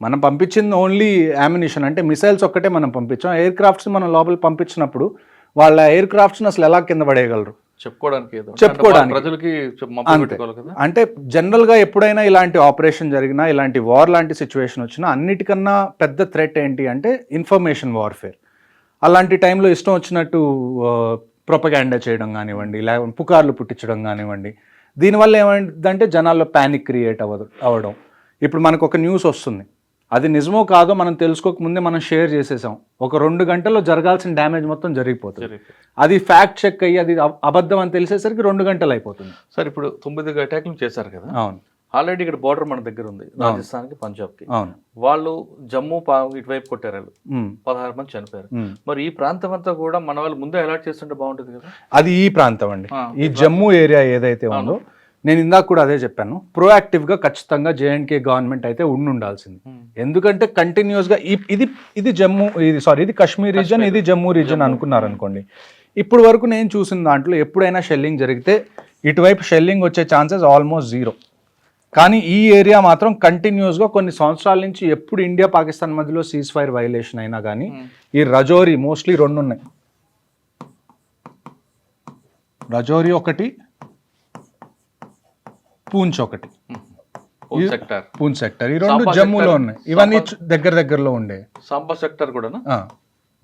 మనం పంపించింది ఓన్లీ యామినిషన్, అంటే మిసైల్స్ ఒక్కటే మనం పంపించాం. ఎయిర్ క్రాఫ్ట్స్ మనం లోపల పంపించినప్పుడు వాళ్ళ ఎయిర్ క్రాఫ్ట్స్ని అసలు ఎలా కింద పడేయగలరు చెప్పుకోవడానికి ప్రజలకి అంటే జనరల్గా ఎప్పుడైనా ఇలాంటి ఆపరేషన్ జరిగినా, ఇలాంటి వార్ లాంటి సిచ్యువేషన్ వచ్చినా అన్నిటికన్నా పెద్ద థ్రెట్ ఏంటి అంటే ఇన్ఫర్మేషన్ వార్ఫేర్. అలాంటి టైంలో ఇష్టం వచ్చినట్టు ప్రొపగాండా చేయడం కానివ్వండి, లేకపోతే పుకార్లు పుట్టించడం కానివ్వండి, దీనివల్ల ఏమైందంటే జనాల్లో ప్యానిక్ క్రియేట్ అవ్వడం. ఇప్పుడు మనకు ఒక న్యూస్ వస్తుంది, అది నిజమో కాదో మనం తెలుసుకోకముందే మనం షేర్ చేసేసాం, ఒక 2 గంటల్లో జరగాల్సిన డ్యామేజ్ మొత్తం జరిగిపోతుంది. అది ఫ్యాక్ట్ చెక్ అయ్యి అది అబద్ధం అని తెలిసేసరికి 2 గంటలు అయిపోతుంది. సార్ ఇప్పుడు 9 అటాక్లు చేశారు కదా. అవును. ఆల్రెడీ ఇక్కడ బార్డర్ మన దగ్గర ఉంది, రాజస్థాన్కి పంజాబ్కి. అవును. వాళ్ళు జమ్మూ ఇటువైపు కొట్టారు, వాళ్ళు 16 మంది చనిపోయారు. మరి ఈ ప్రాంతం అంతా కూడా మన వాళ్ళు ముందే అలర్ట్ చేస్తుంటే బాగుంటుంది కదా. అది ఈ ప్రాంతం అండి, ఈ జమ్మూ ఏరియా ఏదైతే ఉందో, నేను ఇందాక కూడా అదే చెప్పాను, ప్రోయాక్టివ్గా ఖచ్చితంగా జేఎండ్కే గవర్నమెంట్ అయితే ఉండాల్సింది. ఎందుకంటే కంటిన్యూస్గా ఇది జమ్మూ, ఇది కాశ్మీర్ రీజన్, ఇది జమ్మూ రీజన్ అనుకున్నారు అనుకోండి. ఇప్పుడు వరకు నేను చూసిన దాంట్లో ఎప్పుడైనా షెల్లింగ్ జరిగితే ఇటువైపు షెల్లింగ్ వచ్చే ఛాన్సెస్ ఆల్మోస్ట్ 0. కానీ ఈ ఏరియా మాత్రం కంటిన్యూస్గా కొన్ని సంవత్సరాల నుంచి ఎప్పుడు ఇండియా పాకిస్తాన్ మధ్యలో సీజ్ ఫైర్ వైలేషన్ అయినా కానీ ఈ రజౌరి మోస్ట్లీ 2 ఉన్నాయి. రజౌరి ఒకటి, పూంచ్ ఒకటి, పూంచ్ సెక్టర్, ఈ 2 జమ్మూలో ఉన్నాయి. ఇవన్నీ దగ్గరలో ఉండే. సాంబా సెక్టర్ కూడా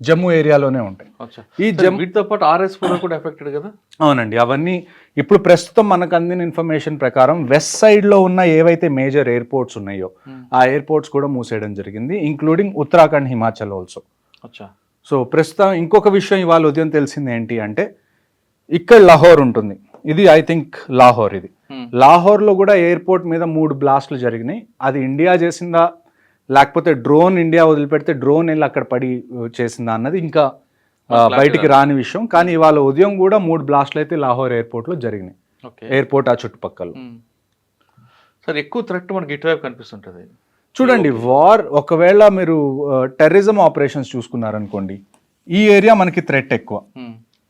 జమ్మూ ఏరియాలోనే ఉంటాయి. ఈ వీటితో పాటు RS4 కూడా ఎఫెక్టెడ్ కదా. అవునండి. అవన్నీ ఇప్పుడు ప్రస్తుతం మనకు అందిన ఇన్ఫర్మేషన్ ప్రకారం వెస్ట్ సైడ్లో ఉన్న ఏవైతే మేజర్ ఎయిర్పోర్ట్స్ ఉన్నాయో ఆ ఎయిర్పోర్ట్స్ కూడా మూసేయడం జరిగింది, including Uttarakhand, Himachal also. So ప్రస్తుతం ఇంకొక విషయం ఇవాళ ఉదయం తెలిసింది ఏంటి అంటే, ఇక్కడ లాహోర్ ఉంటుంది, ఇది ఐ థింక్ లాహోర్, ఇది లాహోర్లో కూడా ఎయిర్పోర్ట్ మీద 3 బ్లాస్ట్లు జరిగినాయి. అది ఇండియా చేసిందా లేకపోతే డ్రోన్ ఇండియా వదిలిపెడితే డ్రోన్ వెళ్ళి అక్కడ పడి చేసిందా అన్నది ఇంకా బయటికి రాని విషయం. కానీ ఇవాళ ఉదయం కూడా 3 బ్లాస్ట్లు అయితే లాహోర్ ఎయిర్పోర్ట్లో జరిగినాయి, ఎయిర్పోర్ట్ ఆ చుట్టుపక్కల. సార్ ఎక్కువ థ్రెట్ మనకి ఇటువైపు కనిపిస్తుంటుంది. చూడండి, వార్ ఒకవేళ మీరు టెర్రరిజం ఆపరేషన్స్ చూసుకున్నారనుకోండి, ఈ ఏరియా మనకి థ్రెట్ ఎక్కువ.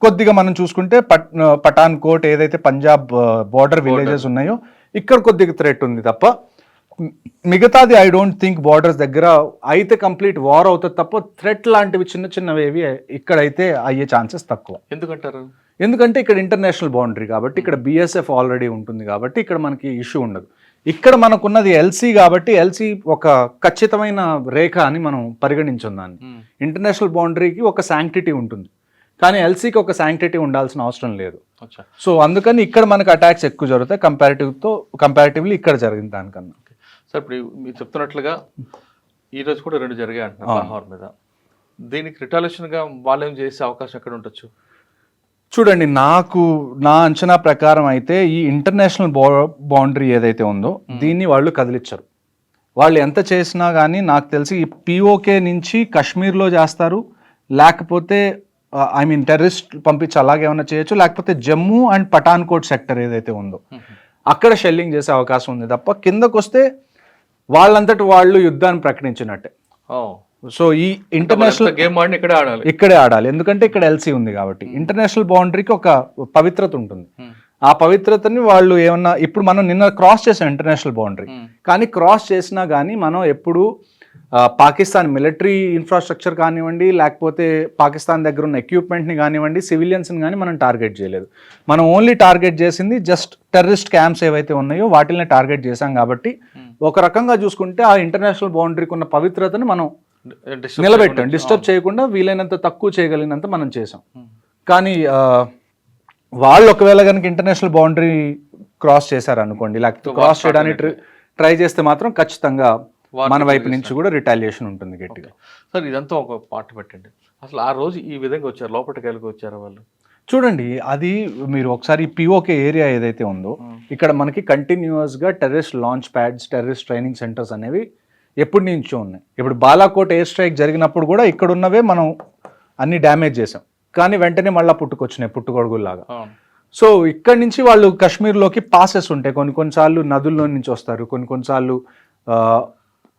కొద్దిగా మనం చూసుకుంటే పఠాన్ కోట్ ఏదైతే పంజాబ్ బార్డర్ విలేజెస్ ఉన్నాయో ఇక్కడ కొద్దిగా థ్రెట్ ఉంది తప్ప మిగతాది ఐ డోంట్ థింక్ బార్డర్స్ దగ్గర అయితే కంప్లీట్ వార్ అవుతుంది తప్ప థ్రెట్ లాంటివి చిన్నవేవి ఇక్కడైతే అయ్యే ఛాన్సెస్ తక్కువ. ఎందుకంటారు? ఎందుకంటే ఇక్కడ ఇంటర్నేషనల్ బౌండరీ కాబట్టి, ఇక్కడ BSF ఆల్రెడీ ఉంటుంది కాబట్టి ఇక్కడ మనకి ఇష్యూ ఉండదు. ఇక్కడ మనకున్నది LC కాబట్టి LC ఒక ఖచ్చితమైన రేఖ అని మనం పరిగణించాం దాన్ని. ఇంటర్నేషనల్ బౌండరీకి ఒక శాంక్టిటీ ఉంటుంది, కానీ LCకి ఒక శాంక్టిటీ ఉండాల్సిన అవసరం లేదు. సో అందుకని ఇక్కడ మనకు అటాక్స్ ఎక్కువ జరుగుతాయి కంపారిటివ్లీ ఇక్కడ జరిగిన దానికన్నా. సార్ ఇప్పుడు మీరు చెప్తున్నట్లుగా ఈరోజు కూడా 2 జరిగాయి అంటున్నారు లాహోర్ మీద. దీనికి రిటాలియేషన్గా వాళ్ళు ఏం చేసే అవకాశం ఎక్కడ ఉండొచ్చు? చూడండి, నా అంచనా ప్రకారం అయితే ఈ ఇంటర్నేషనల్ బౌండరీ ఏదైతే ఉందో దీన్ని వాళ్ళు కదిలించరు. వాళ్ళు ఎంత చేసినా కానీ నాకు తెలిసి ఈ POK నుంచి కాశ్మీర్లో చేస్తారు, లేకపోతే టెర్రరిస్ట్ పంపించి అలాగే ఏమైనా చేయొచ్చు, లేకపోతే జమ్మూ అండ్ పఠాన్కోట్ సెక్టర్ ఏదైతే ఉందో అక్కడ షెల్లింగ్ చేసే అవకాశం ఉంది తప్ప కిందకు వస్తే వాళ్ళంతటి వాళ్ళు యుద్ధాన్ని ప్రకటించినట్టే. సో ఈ ఇంటర్నేషనల్ గేమ్ ఇక్కడే ఆడాలి, ఎందుకంటే ఇక్కడ LC ఉంది కాబట్టి. ఇంటర్నేషనల్ బౌండరీకి ఒక పవిత్రత ఉంటుంది, ఆ పవిత్రతని వాళ్ళు ఏమన్నా, ఇప్పుడు మనం నిన్న క్రాస్ చేసాం ఇంటర్నేషనల్ బౌండరీ, కానీ క్రాస్ చేసినా కానీ మనం ఎప్పుడు పాకిస్తాన్ మిలిటరీ ఇన్ఫ్రాస్ట్రక్చర్ కానివ్వండి, లేకపోతే పాకిస్తాన్ దగ్గర ఉన్న ఎక్విప్మెంట్ని కానివ్వండి, సివిలియన్స్ని కానీ మనం టార్గెట్ చేయలేదు. మనం ఓన్లీ టార్గెట్ చేసింది జస్ట్ టెర్రరిస్ట్ క్యాంప్స్ ఏవైతే ఉన్నాయో వాటిని టార్గెట్ చేశాం. కాబట్టి ఒక రకంగా చూసుకుంటే ఆ ఇంటర్నేషనల్ బౌండరీకి ఉన్న పవిత్రతని మనం నిలబెట్టాం, డిస్టర్బ్ చేయకుండా వీలైనంత తక్కువ చేయగలిగినంత మనం చేసాం. కానీ వాళ్ళు ఒకవేళ కనుక ఇంటర్నేషనల్ బౌండరీ క్రాస్ చేశారు అనుకోండి, లేకపోతే క్రాస్ చేయడానికి ట్రై చేస్తే మాత్రం ఖచ్చితంగా మన వైపు నుంచి కూడా రిటాలియేషన్ ఉంటుంది గట్టిగా. సార్ ఇదంతా ఒక పార్ట్ పెట్టండి, అసలు ఆ రోజు ఈ విధంగా వచ్చారు, లోపలికి వెళ్ళి వచ్చారు వాళ్ళు. చూడండి, అది మీరు ఒకసారి POK ఏరియా ఏదైతే ఉందో ఇక్కడ మనకి కంటిన్యూస్గా terrorist launch pods, terrorist training centres అనేవి ఎప్పటి నుంచో ఉన్నాయి. ఇప్పుడు బాలాకోట్ ఎయిర్ స్ట్రైక్ జరిగినప్పుడు కూడా ఇక్కడ ఉన్నవే మనం అన్ని డ్యామేజ్ చేసాం, కానీ వెంటనే మళ్ళీ పుట్టుకొచ్చినాయి పుట్టుకొడుగుల్లాగా. సో ఇక్కడి నుంచి వాళ్ళు కాశ్మీర్లోకి పాసెస్ ఉంటాయి, కొన్ని కొన్నిసార్లు నదుల్లో నుంచి వస్తారు, కొన్నిసార్లు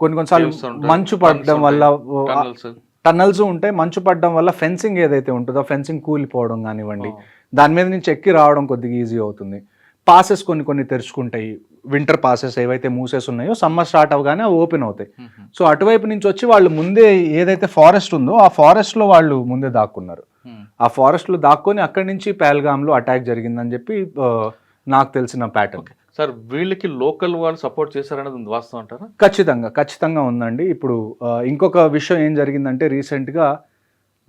Caves ఉంటాయి, మంచు పడడం tunnels వల్ల ఉంటాయి, tunnels. టన్నల్స్ ఉంటాయి. మంచు పడడం వల్ల ఫెన్సింగ్ ఏదైతే ఉంటుందో ఫెన్సింగ్ కూలిపోవడం కానివ్వండి, దాని మీద నుంచి ఎక్కి రావడం కొద్దిగా ఈజీ అవుతుంది. పాసెస్ కొన్ని తెరుచుకుంటాయి, వింటర్ పాసెస్ ఏవైతే మూసేసి ఉన్నాయో సమ్మర్ స్టార్ట్ అవగానే అవి ఓపెన్ అవుతాయి. సో అటువైపు నుంచి వచ్చి వాళ్ళు ముందే ఏదైతే ఫారెస్ట్ ఉందో ఆ ఫారెస్ట్లో వాళ్ళు ముందే దాక్కున్నారు. ఆ ఫారెస్ట్లో దాక్కొని అక్కడి నుంచి పహల్గామ్లో అటాక్ జరిగిందని చెప్పి నాకు తెలిసిన ప్యాటర్న్. సార్ వీళ్ళకి లోకల్ వాళ్ళు సపోర్ట్ చేశారనేది వాస్తవం అంటారా? ఖచ్చితంగా ఉందండి. ఇప్పుడు ఇంకొక విషయం ఏం జరిగిందంటే రీసెంట్గా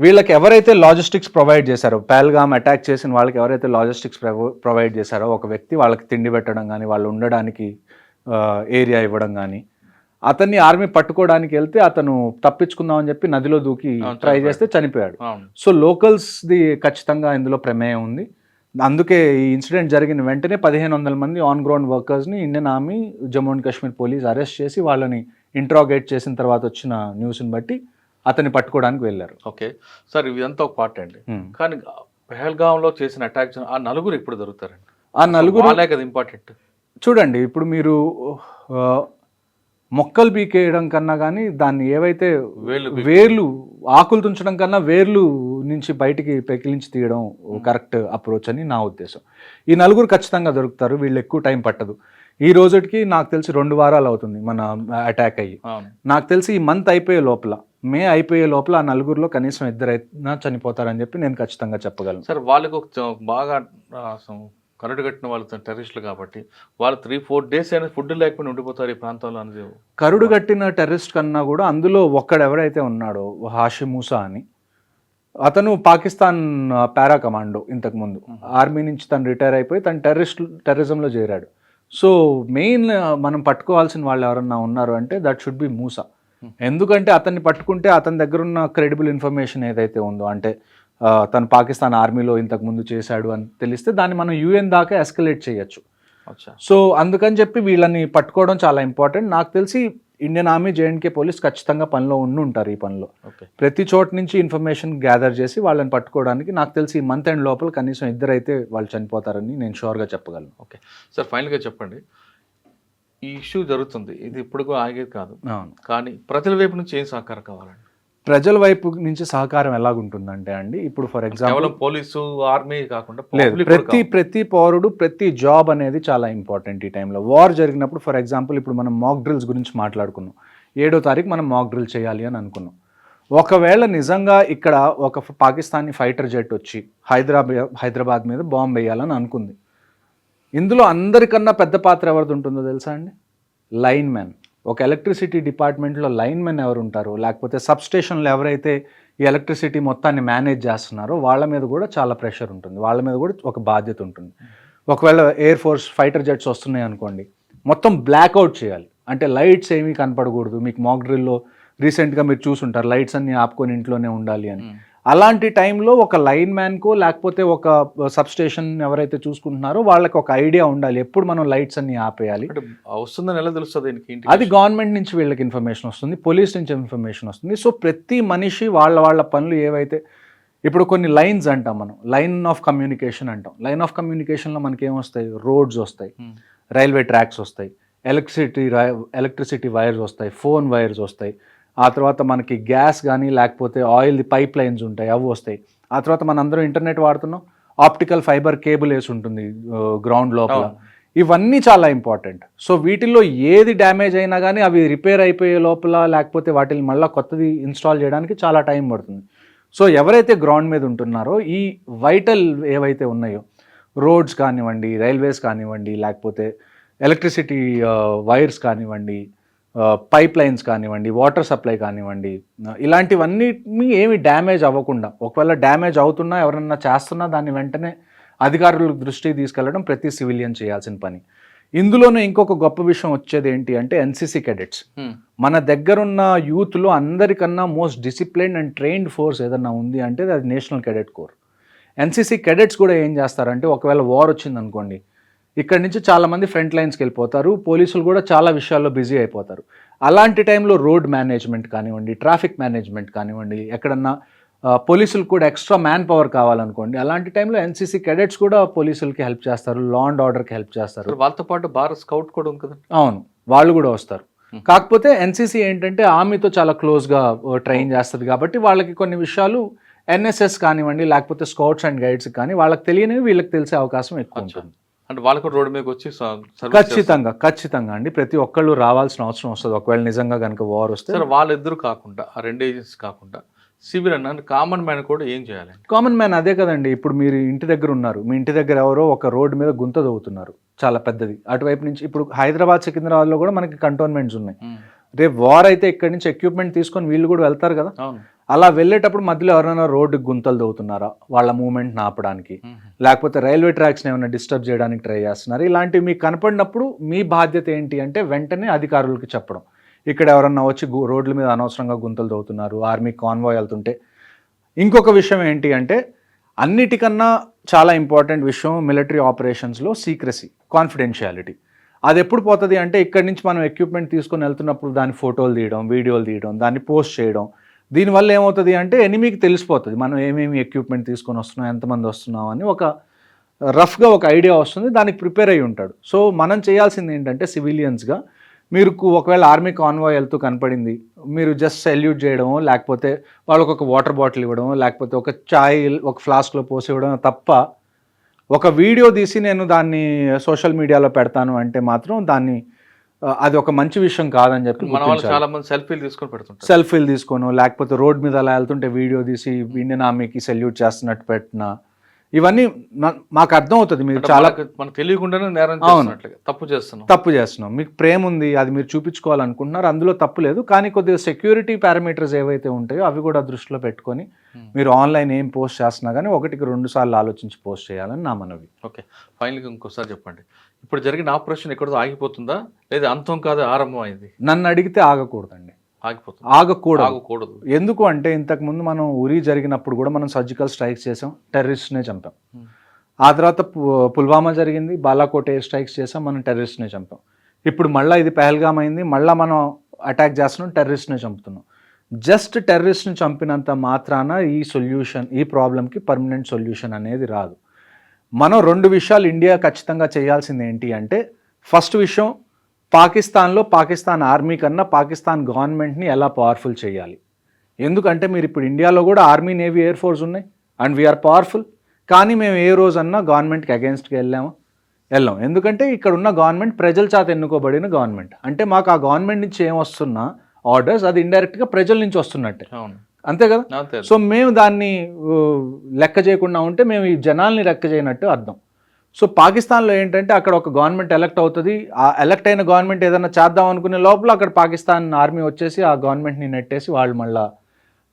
వీళ్ళకి ఎవరైతే లాజిస్టిక్స్ ప్రొవైడ్ చేశారో, పహల్గామ్ అటాక్ చేసిన వాళ్ళకి ఎవరైతే లాజిస్టిక్స్ ప్రొవైడ్ చేశారో ఒక వ్యక్తి వాళ్ళకి తిండి పెట్టడం కానీ వాళ్ళు ఉండడానికి ఏరియా ఇవ్వడం కానీ, అతన్ని ఆర్మీ పట్టుకోవడానికి వెళ్తే అతను తప్పించుకుందామని చెప్పి నదిలో దూకి ట్రై చేస్తే చనిపోయాడు. సో లోకల్స్ది ఖచ్చితంగా ఇందులో ప్రమేయం ఉంది. అందుకే ఈ ఇన్సిడెంట్ జరిగిన వెంటనే 1500 మంది ఆన్ గ్రౌండ్ వర్కర్స్ని Indian army, Jammu and Kashmir police arrest చేసి వాళ్ళని ఇంట్రాగేట్ చేసిన తర్వాత వచ్చిన న్యూస్ని బట్టి అతన్ని పట్టుకోవడానికి వెళ్ళారు. ఓకే సార్, ఇదంతా ఒక పార్ట్ అండి. కానీ పహల్గామ్లో చేసిన అటాక్ ఆ నలుగురు ఇప్పుడు దొరుకుతారండి. ఆ నలుగురు వాళ్ళే కదా ఇంపార్టెంట్. చూడండి, ఇప్పుడు మీరు మొక్కలు పీకేయడం కన్నా కానీ దాన్ని ఏవైతే వేర్లు ఆకులు తుంచడం కన్నా వేర్లు నుంచి బయటికి పెకిలించి తీయడం కరెక్ట్ అప్రోచ్ అని నా ఉద్దేశం. ఈ నలుగురు ఖచ్చితంగా దొరుకుతారు, వీళ్ళు ఎక్కువ టైం పట్టదు. ఈ రోజుకి నాకు తెలిసి 2 వారాలు అవుతుంది మన అటాక్ అయ్యి. నాకు తెలిసి ఈ మంత్ అయిపోయే లోపల, మే అయిపోయే లోపల ఆ నలుగురిలో కనీసం 2 అయినా చనిపోతారని చెప్పి నేను ఖచ్చితంగా చెప్పగలను. సార్ వాళ్ళకు బాగా కరడు కట్టిన వాళ్ళు టెర్రరిస్టులు కాబట్టి వాళ్ళు 3-4 డేస్ అయినా ఫుడ్ లేకపోయినా ఉండిపోతారు ఈ ప్రాంతంలో అనేది. కరుడు కట్టిన టెర్రరిస్ట్ కన్నా కూడా అందులో ఒక్కడెవరైతే ఉన్నాడో హాషిమ్ మూసా అని, అతను పాకిస్తాన్ పారా కమాండో, ఇంతకుముందు ఆర్మీ నుంచి తను రిటైర్ అయిపోయి తను టెర్రరిజంలో చేరాడు. సో మెయిన్ మనం పట్టుకోవాల్సిన వాళ్ళు ఎవరన్నా ఉన్నారు అంటే దట్ షుడ్ బి మూసా. ఎందుకంటే అతన్ని పట్టుకుంటే అతని దగ్గర ఉన్న క్రెడిబుల్ ఇన్ఫర్మేషన్ ఏదైతే ఉందో, అంటే తను పాకిస్తాన్ ఆర్మీలో ఇంతకుముందు చేశాడు అని తెలిస్తే దాన్ని మనం UN దాకా ఎస్కలేట్ చేయొచ్చు. సో అందుకని చెప్పి వీళ్ళని పట్టుకోవడం చాలా ఇంపార్టెంట్. నాకు తెలిసి ఇండియన్ ఆర్మీ, JNK పోలీస్ ఖచ్చితంగా పనిలో ఉంటారు. ఈ పనిలో ప్రతి చోట నుంచి ఇన్ఫర్మేషన్ గ్యాదర్ చేసి వాళ్ళని పట్టుకోవడానికి నాకు తెలిసి ఈ మంత్ ఎండ్ లోపల కనీసం 2 అయితే వాళ్ళు చనిపోతారని నేను షూర్గా చెప్పగలను. ఓకే సార్, ఫైనల్గా చెప్పండి, ఈ ఇష్యూ జరుగుతుంది, ఇది ఇప్పుడు ఆగేది కాదు, కానీ ప్రజల వైపు నుంచి ఏం సహకారం కావాలండి? ప్రజల వైపు నుంచి సహకారం ఎలాగుంటుందంటే అండి, ఇప్పుడు ఫర్ ఎగ్జాంపుల్ పోలీసు, ఆర్మీ కాకుండా ప్రతి పౌరుడు, ప్రతి జాబ్ అనేది చాలా ఇంపార్టెంట్. ఈ టైంలో వార్ జరిగినప్పుడు ఫర్ ఎగ్జాంపుల్ ఇప్పుడు మనం మాక్ డ్రిల్స్ గురించి మాట్లాడుకున్నాం. 7వ తారీఖు మనం మాక్ డ్రిల్ చేయాలి అని అనుకున్నాం. ఒకవేళ నిజంగా ఇక్కడ ఒక పాకిస్తానీ ఫైటర్ జెట్ వచ్చి హైదరాబాద్ మీద బాంబు వేయాలని అనుకుంది, ఇందులో అందరికన్నా పెద్ద పాత్ర ఎవరిది ఉంటుందో తెలుసా అండి? Line man. ఒక ఎలక్ట్రిసిటీ డిపార్ట్మెంట్లో లైన్ మెన్ ఎవరు ఉంటారో, లేకపోతే సబ్ స్టేషన్లో ఎవరైతే ఈ ఎలక్ట్రిసిటీ మొత్తాన్ని మేనేజ్ చేస్తున్నారో వాళ్ళ మీద కూడా చాలా ప్రెషర్ ఉంటుంది, వాళ్ళ మీద కూడా ఒక బాధ్యత ఉంటుంది. ఒకవేళ ఎయిర్ ఫోర్స్ ఫైటర్ జెట్స్ వస్తున్నాయి అనుకోండి, మొత్తం బ్లాక్అవుట్ చేయాలి, అంటే లైట్స్ ఏమీ కనపడకూడదు. మీకు మాక్ డ్రిల్లో రీసెంట్గా మీరు చూసుంటారు, లైట్స్ అన్ని ఆపుకొని ఇంట్లోనే ఉండాలి అని. అలాంటి టైంలో ఒక లైన్ మ్యాన్కో లేకపోతే ఒక సబ్ స్టేషన్ ఎవరైతే చూసుకుంటున్నారో వాళ్ళకి ఒక ఐడియా ఉండాలి, ఎప్పుడు మనం లైట్స్ అన్ని ఆపేయాలి. వస్తుందని ఎలా తెలుస్తుంది? అది గవర్నమెంట్ నుంచి వీళ్ళకి ఇన్ఫర్మేషన్ వస్తుంది, పోలీస్ నుంచి ఇన్ఫర్మేషన్ వస్తుంది. సో ప్రతి మనిషి వాళ్ళ పనులు ఏవైతే, ఇప్పుడు కొన్ని లైన్స్ అంటాం మనం, లైన్ ఆఫ్ కమ్యూనికేషన్ అంటాం. లైన్ ఆఫ్ కమ్యూనికేషన్లో మనకి ఏమొస్తాయి? రోడ్స్ వస్తాయి, రైల్వే ట్రాక్స్ వస్తాయి, ఎలక్ట్రిసిటీ వైర్స్ వస్తాయి, ఫోన్ వైర్స్ వస్తాయి, ఆ తర్వాత మనకి గ్యాస్ కానీ లేకపోతే ఆయిల్ పైప్ లైన్స్ ఉంటాయి, అవి వస్తాయి. ఆ తర్వాత మనందరం ఇంటర్నెట్ వాడుతున్నాం, ఆప్టికల్ ఫైబర్ కేబుల్ వేసి ఉంటుంది గ్రౌండ్ లోపల. ఇవన్నీ చాలా ఇంపార్టెంట్. సో వీటిల్లో ఏది డ్యామేజ్ అయినా కానీ అవి రిపేర్ అయిపోయే లోపల, లేకపోతే వాటిని మళ్ళీ కొత్తది ఇన్స్టాల్ చేయడానికి చాలా టైం పడుతుంది. సో ఎవరైతే గ్రౌండ్ మీద ఉంటున్నారో ఈ వైటల్ ఏవైతే ఉన్నాయో, రోడ్స్ కానివ్వండి, రైల్వేస్ కానివ్వండి, లేకపోతే ఎలక్ట్రిసిటీ వైర్స్ కానివ్వండి, పైప్ లైన్స్ కానివ్వండి, వాటర్ సప్లై కానివ్వండి, ఇలాంటివన్నీ ఏమి డ్యామేజ్ అవ్వకుండా, ఒకవేళ డ్యామేజ్ అవుతున్నా ఎవరన్నా చేస్తున్నా దాన్ని వెంటనే అధికారులకు దృష్టికి తీసుకెళ్లడం ప్రతి సివిలియన్ చేయాల్సిన పని. ఇందులోనే ఇంకొక గొప్ప విషయం వచ్చేది ఏంటి అంటే NCC cadets. మన దగ్గరున్న యూత్లో అందరికన్నా most disciplined and trained force ఏదన్నా ఉంది అంటే అది national cadet core. NCC cadets కూడా ఏం చేస్తారంటే ఒకవేళ వార్ వచ్చింది అనుకోండి, ఇక్కడ నుంచి చాలామంది ఫ్రంట్ లైన్స్కి వెళ్ళిపోతారు, పోలీసులు కూడా చాలా విషయాల్లో బిజీ అయిపోతారు. అలాంటి టైంలో రోడ్ మేనేజ్మెంట్ కానివ్వండి, ట్రాఫిక్ మేనేజ్మెంట్ కానివ్వండి, ఎక్కడన్నా పోలీసులకు కూడా ఎక్స్ట్రా మ్యాన్ పవర్ కావాలనుకోండి, అలాంటి టైంలో ఎన్సీసీ కెడెట్స్ కూడా పోలీసులకి హెల్ప్ చేస్తారు, లా అండ్ ఆర్డర్కి హెల్ప్ చేస్తారు. వాళ్ళతో పాటు భారత్ స్కౌట్ కూడా ఉంది కదా. అవును, వాళ్ళు కూడా వస్తారు. కాకపోతే ఎన్సీసీ ఏంటంటే ఆర్మీతో చాలా క్లోజ్గా ట్రైన్ చేస్తుంది కాబట్టి వాళ్ళకి కొన్ని విషయాలు ఎన్ఎస్ఎస్ కానివ్వండి, లేకపోతే స్కౌట్స్ అండ్ గైడ్స్ కానీ వాళ్ళకి తెలియనివి వీళ్ళకి తెలిసే అవకాశం ఎక్కువ ఉంటుంది. అంటే వాళ్ళు కూడా రోడ్డు మీదకి వచ్చి ఖచ్చితంగా అండి, ప్రతి ఒక్కళ్ళు రావాల్సిన అవసరం వస్తుంది ఒకవేళ నిజంగా కనుక వార్ వస్తే. సరే, వాళ్ళిద్దరు కాకుండా ఆ రెండు ఏజెన్సీస్ కాకుండా సివిల్ అన్న కామన్ మ్యాన్ కూడా ఏం చేయాలి? కామన్ మ్యాన్ అదే కదండి, ఇప్పుడు మీరు ఇంటి దగ్గర ఉన్నారు, మీ ఇంటి దగ్గర ఎవరో ఒక రోడ్డు మీద గుంత దవ్వుతున్నారు చాలా పెద్దది, అటువైపు నుంచి. ఇప్పుడు హైదరాబాద్ సికింద్రాబాద్లో కూడా మనకి కంటోన్మెంట్స్ ఉన్నాయి. రేపు వార్ అయితే ఇక్కడి నుంచి ఎక్విప్మెంట్ తీసుకొని వీళ్ళు కూడా వెళ్తారు కదా. అలా వెళ్ళేటప్పుడు మధ్యలో ఎవరైనా రోడ్డుకి గుంతలు దవ్వుతున్నారా వాళ్ళ మూవ్మెంట్ ఆపడానికి, లేకపోతే రైల్వే ట్రాక్స్ని ఏమైనా డిస్టర్బ్ చేయడానికి ట్రై చేస్తున్నారు, ఇలాంటివి మీకు కనపడినప్పుడు మీ బాధ్యత ఏంటి అంటే వెంటనే అధికారులకి చెప్పడం. ఇక్కడ ఎవరన్నా వచ్చి రోడ్ల మీద అనవసరంగా గుంతలు దవ్వుతున్నారు, ఆర్మీ కాన్వాయ్ వెళ్తుంటే. ఇంకొక విషయం ఏంటి అంటే అన్నిటికన్నా చాలా ఇంపార్టెంట్ విషయం మిలిటరీ ఆపరేషన్స్లో సీక్రసీ, కాన్ఫిడెన్షియాలిటీ. అది ఎప్పుడు పోతుంది అంటే ఇక్కడి నుంచి మనం ఎక్విప్మెంట్ తీసుకొని వెళ్తున్నప్పుడు దాని ఫోటోలు తీయడం, వీడియోలు తీయడం, దాన్ని పోస్ట్ చేయడం. దీనివల్ల ఏమవుతుంది అంటే ఎనిమికి తెలిసిపోతుంది మనం ఏమేమి ఎక్విప్మెంట్ తీసుకొని వస్తున్నాం, ఎంతమంది వస్తున్నాం అని ఒక రఫ్గా ఒక ఐడియా వస్తుంది, దానికి ప్రిపేర్ అయ్యి ఉంటాడు. సో మనం చేయాల్సింది ఏంటంటే సివిలియన్స్గా మీరు ఒకవేళ ఆర్మీ కాన్వాయ్ వెళ్తూ కనపడింది, మీరు జస్ట్ సెల్యూట్ చేయడమో, లేకపోతే వాళ్ళకు ఒక వాటర్ బాటిల్ ఇవ్వడమో, లేకపోతే ఒక చాయ్ ఒక ఫ్లాస్క్లో పోసి ఇవ్వడం తప్ప ఒక వీడియో తీసి నేను దాన్ని సోషల్ మీడియాలో పెడతాను అంటే మాత్రం దాన్ని అది ఒక మంచి విషయం కాదని చెప్పి. మన వాళ్ళు చాలా మంది సెల్ఫీలు తీసుకోను, లేకపోతే రోడ్ మీద అలా వెళ్తుంటే వీడియో తీసి ఇండియన్ ఆర్మీకి సెల్యూట్ చేస్తున్నట్టు పెట్టిన, ఇవన్నీ మాకు అర్థం అవుతుంది. మీరు చాలా మనకు తెలియకుండానే నేరం తప్పు చేస్తున్నాం. మీకు ప్రేమ ఉంది, అది మీరు చూపించుకోవాలనుకుంటున్నారు, అందులో తప్పు లేదు. కానీ కొద్దిగా సెక్యూరిటీ పారామీటర్స్ ఏవైతే ఉంటాయో అవి కూడా దృష్టిలో పెట్టుకొని మీరు ఆన్లైన్ ఏం పోస్ట్ చేస్తున్నా కానీ 1-2 సార్లు ఆలోచించి పోస్ట్ చేయాలని నా మనవి. ఓకే, ఫైనల్గా ఇంకోసారి చెప్పండి, ఇప్పుడు జరిగిన ఆపరేషన్ ఎక్కడో ఆగిపోతుందా లేదా అంతం కాదు ఆరంభం అయింది? నన్ను అడిగితే ఆగకూడదండి, ఆగకూడదు. ఎందుకు అంటే ఇంతకుముందు మనం ఉరి జరిగినప్పుడు కూడా మనం సర్జికల్ స్ట్రైక్స్ చేసాం, టెర్రరిస్ట్నే చంపాం. ఆ తర్వాత పుల్వామా జరిగింది, బాలాకోట్ ఎయిర్ స్ట్రైక్స్ చేసాం, మనం టెర్రరిస్ట్నే చంపాం. ఇప్పుడు మళ్ళీ ఇది పహల్గామ్ అయింది, మళ్ళీ మనం అటాక్ చేస్తున్నాం, టెర్రరిస్ట్నే చంపుతున్నాం. జస్ట్ టెర్రరిస్ట్ని చంపినంత మాత్రాన ఈ ప్రాబ్లంకి పర్మనెంట్ సొల్యూషన్ అనేది రాదు. మనం 2 విషయాలు ఇండియా ఖచ్చితంగా చేయాల్సింది ఏంటి అంటే, ఫస్ట్ విషయం పాకిస్తాన్ ఆర్మీ కన్నా పాకిస్తాన్ గవర్నమెంట్ని ఎలా పవర్ఫుల్ చేయాలి. ఎందుకంటే మీరు ఇప్పుడు ఇండియాలో కూడా ఆర్మీ, నేవీ, ఎయిర్ ఫోర్స్ ఉన్నాయి అండ్ వీఆర్ పవర్ఫుల్. కానీ మేము ఏ రోజన్నా గవర్నమెంట్కి అగేన్స్ట్గా వెళ్ళాం. ఎందుకంటే ఇక్కడ ఉన్న గవర్నమెంట్ ప్రజల చేత ఎన్నుకోబడిన గవర్నమెంట్. అంటే మాకు ఆ గవర్నమెంట్ నుంచి ఏమొస్తున్న ఆర్డర్స్ అది ఇండైరెక్ట్గా ప్రజల నుంచి వస్తున్నట్టే, అంతే కదా. సో మేము దాన్ని లెక్క చేయకుండా ఉంటే మేము ఈ జనాల్ని లెక్క చేయనట్టు అర్థం. సో పాకిస్తాన్లో ఏంటంటే అక్కడ ఒక గవర్నమెంట్ ఎలక్ట్ అవుతుంది, ఆ ఎలక్ట్ అయిన గవర్నమెంట్ ఏదైనా చేద్దాం అనుకునే లోపల అక్కడ పాకిస్తాన్ ఆర్మీ వచ్చేసి ఆ గవర్నమెంట్ని నెట్టేసి వాళ్ళు మళ్ళీ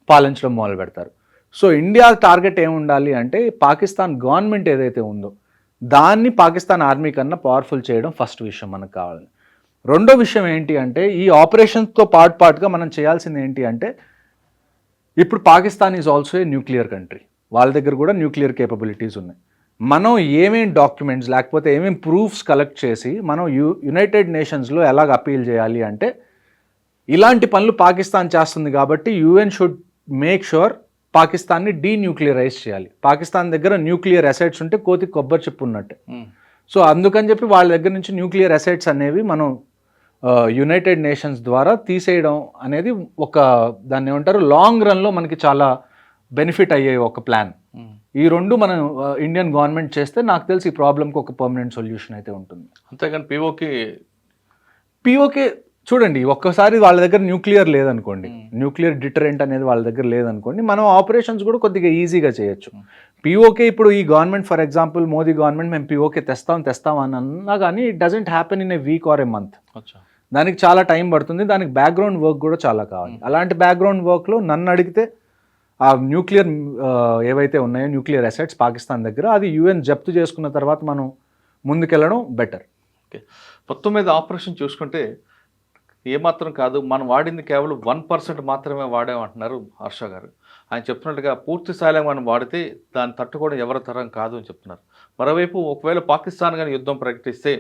పాలించడం మొదలు పెడతారు. సో ఇండియా టార్గెట్ ఏముండాలి అంటే పాకిస్తాన్ గవర్నమెంట్ ఏదైతే ఉందో దాన్ని పాకిస్తాన్ ఆర్మీ కన్నా పవర్ఫుల్ చేయడం ఫస్ట్ విషయం మనకు కావాలి. రెండో విషయం ఏంటి అంటే ఈ ఆపరేషన్స్తో పాటుగా మనం చేయాల్సింది ఏంటి అంటే, ఇప్పుడు Pakistan is also a nuclear country, వాళ్ళ దగ్గర కూడా న్యూక్లియర్ కేపబిలిటీస్ ఉన్నాయి. మనం ఏమేం డాక్యుమెంట్స్ లేకపోతే ఏమేం ప్రూఫ్స్ కలెక్ట్ చేసి మనం యునైటెడ్ నేషన్స్లో ఎలాగ అపీల్ చేయాలి అంటే, ఇలాంటి పనులు పాకిస్తాన్ చేస్తుంది కాబట్టి యుఎన్ షుడ్ మేక్ షూర్ పాకిస్తాన్ని డీన్యూక్లియరైజ్ చేయాలి. పాకిస్తాన్ దగ్గర న్యూక్లియర్ అసెట్స్ ఉంటే కోతికి కొబ్బరి చెప్పు ఉన్నట్టే. సో అందుకని చెప్పి వాళ్ళ దగ్గర నుంచి న్యూక్లియర్ అసెట్స్ అనేవి మనం యునైటెడ్ నేషన్స్ ద్వారా తీసేయడం అనేది ఒక దాన్ని ఏమంటారు లాంగ్ రన్లో మనకి చాలా బెనిఫిట్ అయ్యే ఒక ప్లాన్. ఈ 2 మనం ఇండియన్ గవర్నమెంట్ చేస్తే నాకు తెలిసి ఈ ప్రాబ్లంకి ఒక పర్మనెంట్ సొల్యూషన్ అయితే ఉంటుంది. అంతేగాని పిఓకే చూడండి, ఒక్కసారి వాళ్ళ దగ్గర న్యూక్లియర్ లేదనుకోండి, న్యూక్లియర్ డిటరెంట్ అనేది వాళ్ళ దగ్గర లేదనుకోండి, మనం ఆపరేషన్స్ కూడా కొద్దిగా ఈజీగా చేయొచ్చు. పిఓకే ఇప్పుడు ఈ government for example Modi government మేము పిఓకే తెస్తాం అని అన్నా కానీ it doesn't happen in a week or A month. దానికి చాలా టైం పడుతుంది, దానికి బ్యాక్గ్రౌండ్ వర్క్ కూడా చాలా కావాలి. అలాంటి బ్యాక్గ్రౌండ్ వర్క్లో నన్ను అడిగితే ఆ న్యూక్లియర్ ఏవైతే ఉన్నాయో న్యూక్లియర్ అసెట్స్ పాకిస్తాన్ దగ్గర, అది యుఎన్ జప్తు చేసుకున్న తర్వాత మనం ముందుకెళ్ళడం బెటర్. ఓకే, మొత్తం మీద ఆపరేషన్ చూసుకుంటే ఏమాత్రం కాదు, మనం వాడింది కేవలం 1% మాత్రమే వాడామంటున్నారు హర్ష గారు. ఆయన చెప్తున్నట్టుగా పూర్తి స్థాయిలో మనం వాడితే దాన్ని తట్టుకోవడం ఎవరి తరం కాదు అని చెప్తున్నారు. మరోవైపు ఒకవేళ పాకిస్తాన్ కానీ యుద్ధం ప్రకటిస్తే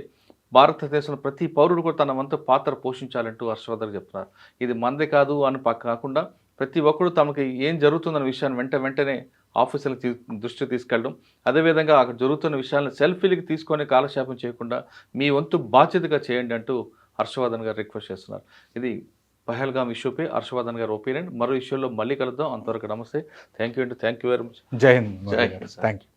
భారతదేశంలో ప్రతి పౌరుడు కూడా తన వంతు పాత్ర పోషించాలంటూ హర్షవర్ధన్ చెప్తున్నారు. ఇది మందే కాదు అని కాకుండా ప్రతి ఒక్కరు తమకి ఏం జరుగుతుందన్న విషయాన్ని వెంటనే ఆఫీసులకు దృష్టి తీసుకెళ్ళడం, అదేవిధంగా అక్కడ జరుగుతున్న విషయాలను సెల్ఫీలకి తీసుకొని కాలక్షేపం చేయకుండా మీ వంతు బాధ్యతగా చేయండి అంటూ హర్షవర్ధన్ గారు రిక్వెస్ట్ చేస్తున్నారు. ఇది పహల్గామ్ ఇష్యూపై హర్షవర్ధన్ గారి ఒపీనియన్. మరో ఇష్యూలో మళ్ళీ కలుద్దాం. అంతవరకు నమస్తే. Thank you very much. జై హింద్. జై Hind. Thank you.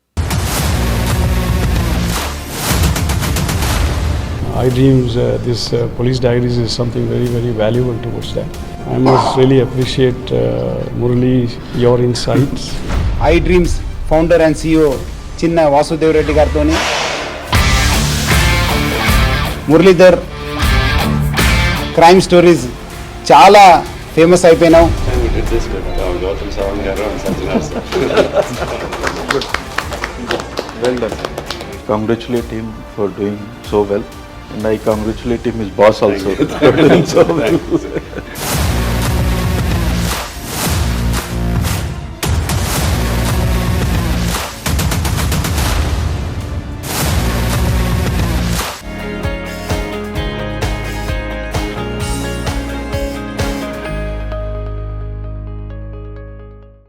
I dreams, this police diaries is something very, very valuable towards that. I must really appreciate Murali, your insights. IDreams founder and CEO Chinna Vasudev Reddy గారితో Muralidhar crime stories చాలా famous అయిపోయినావు. We did this with Gautam Savangaru and Sajjana sir. Well done. Congratulate him for doing so well, and I congratulate him, his boss also, for doing so well.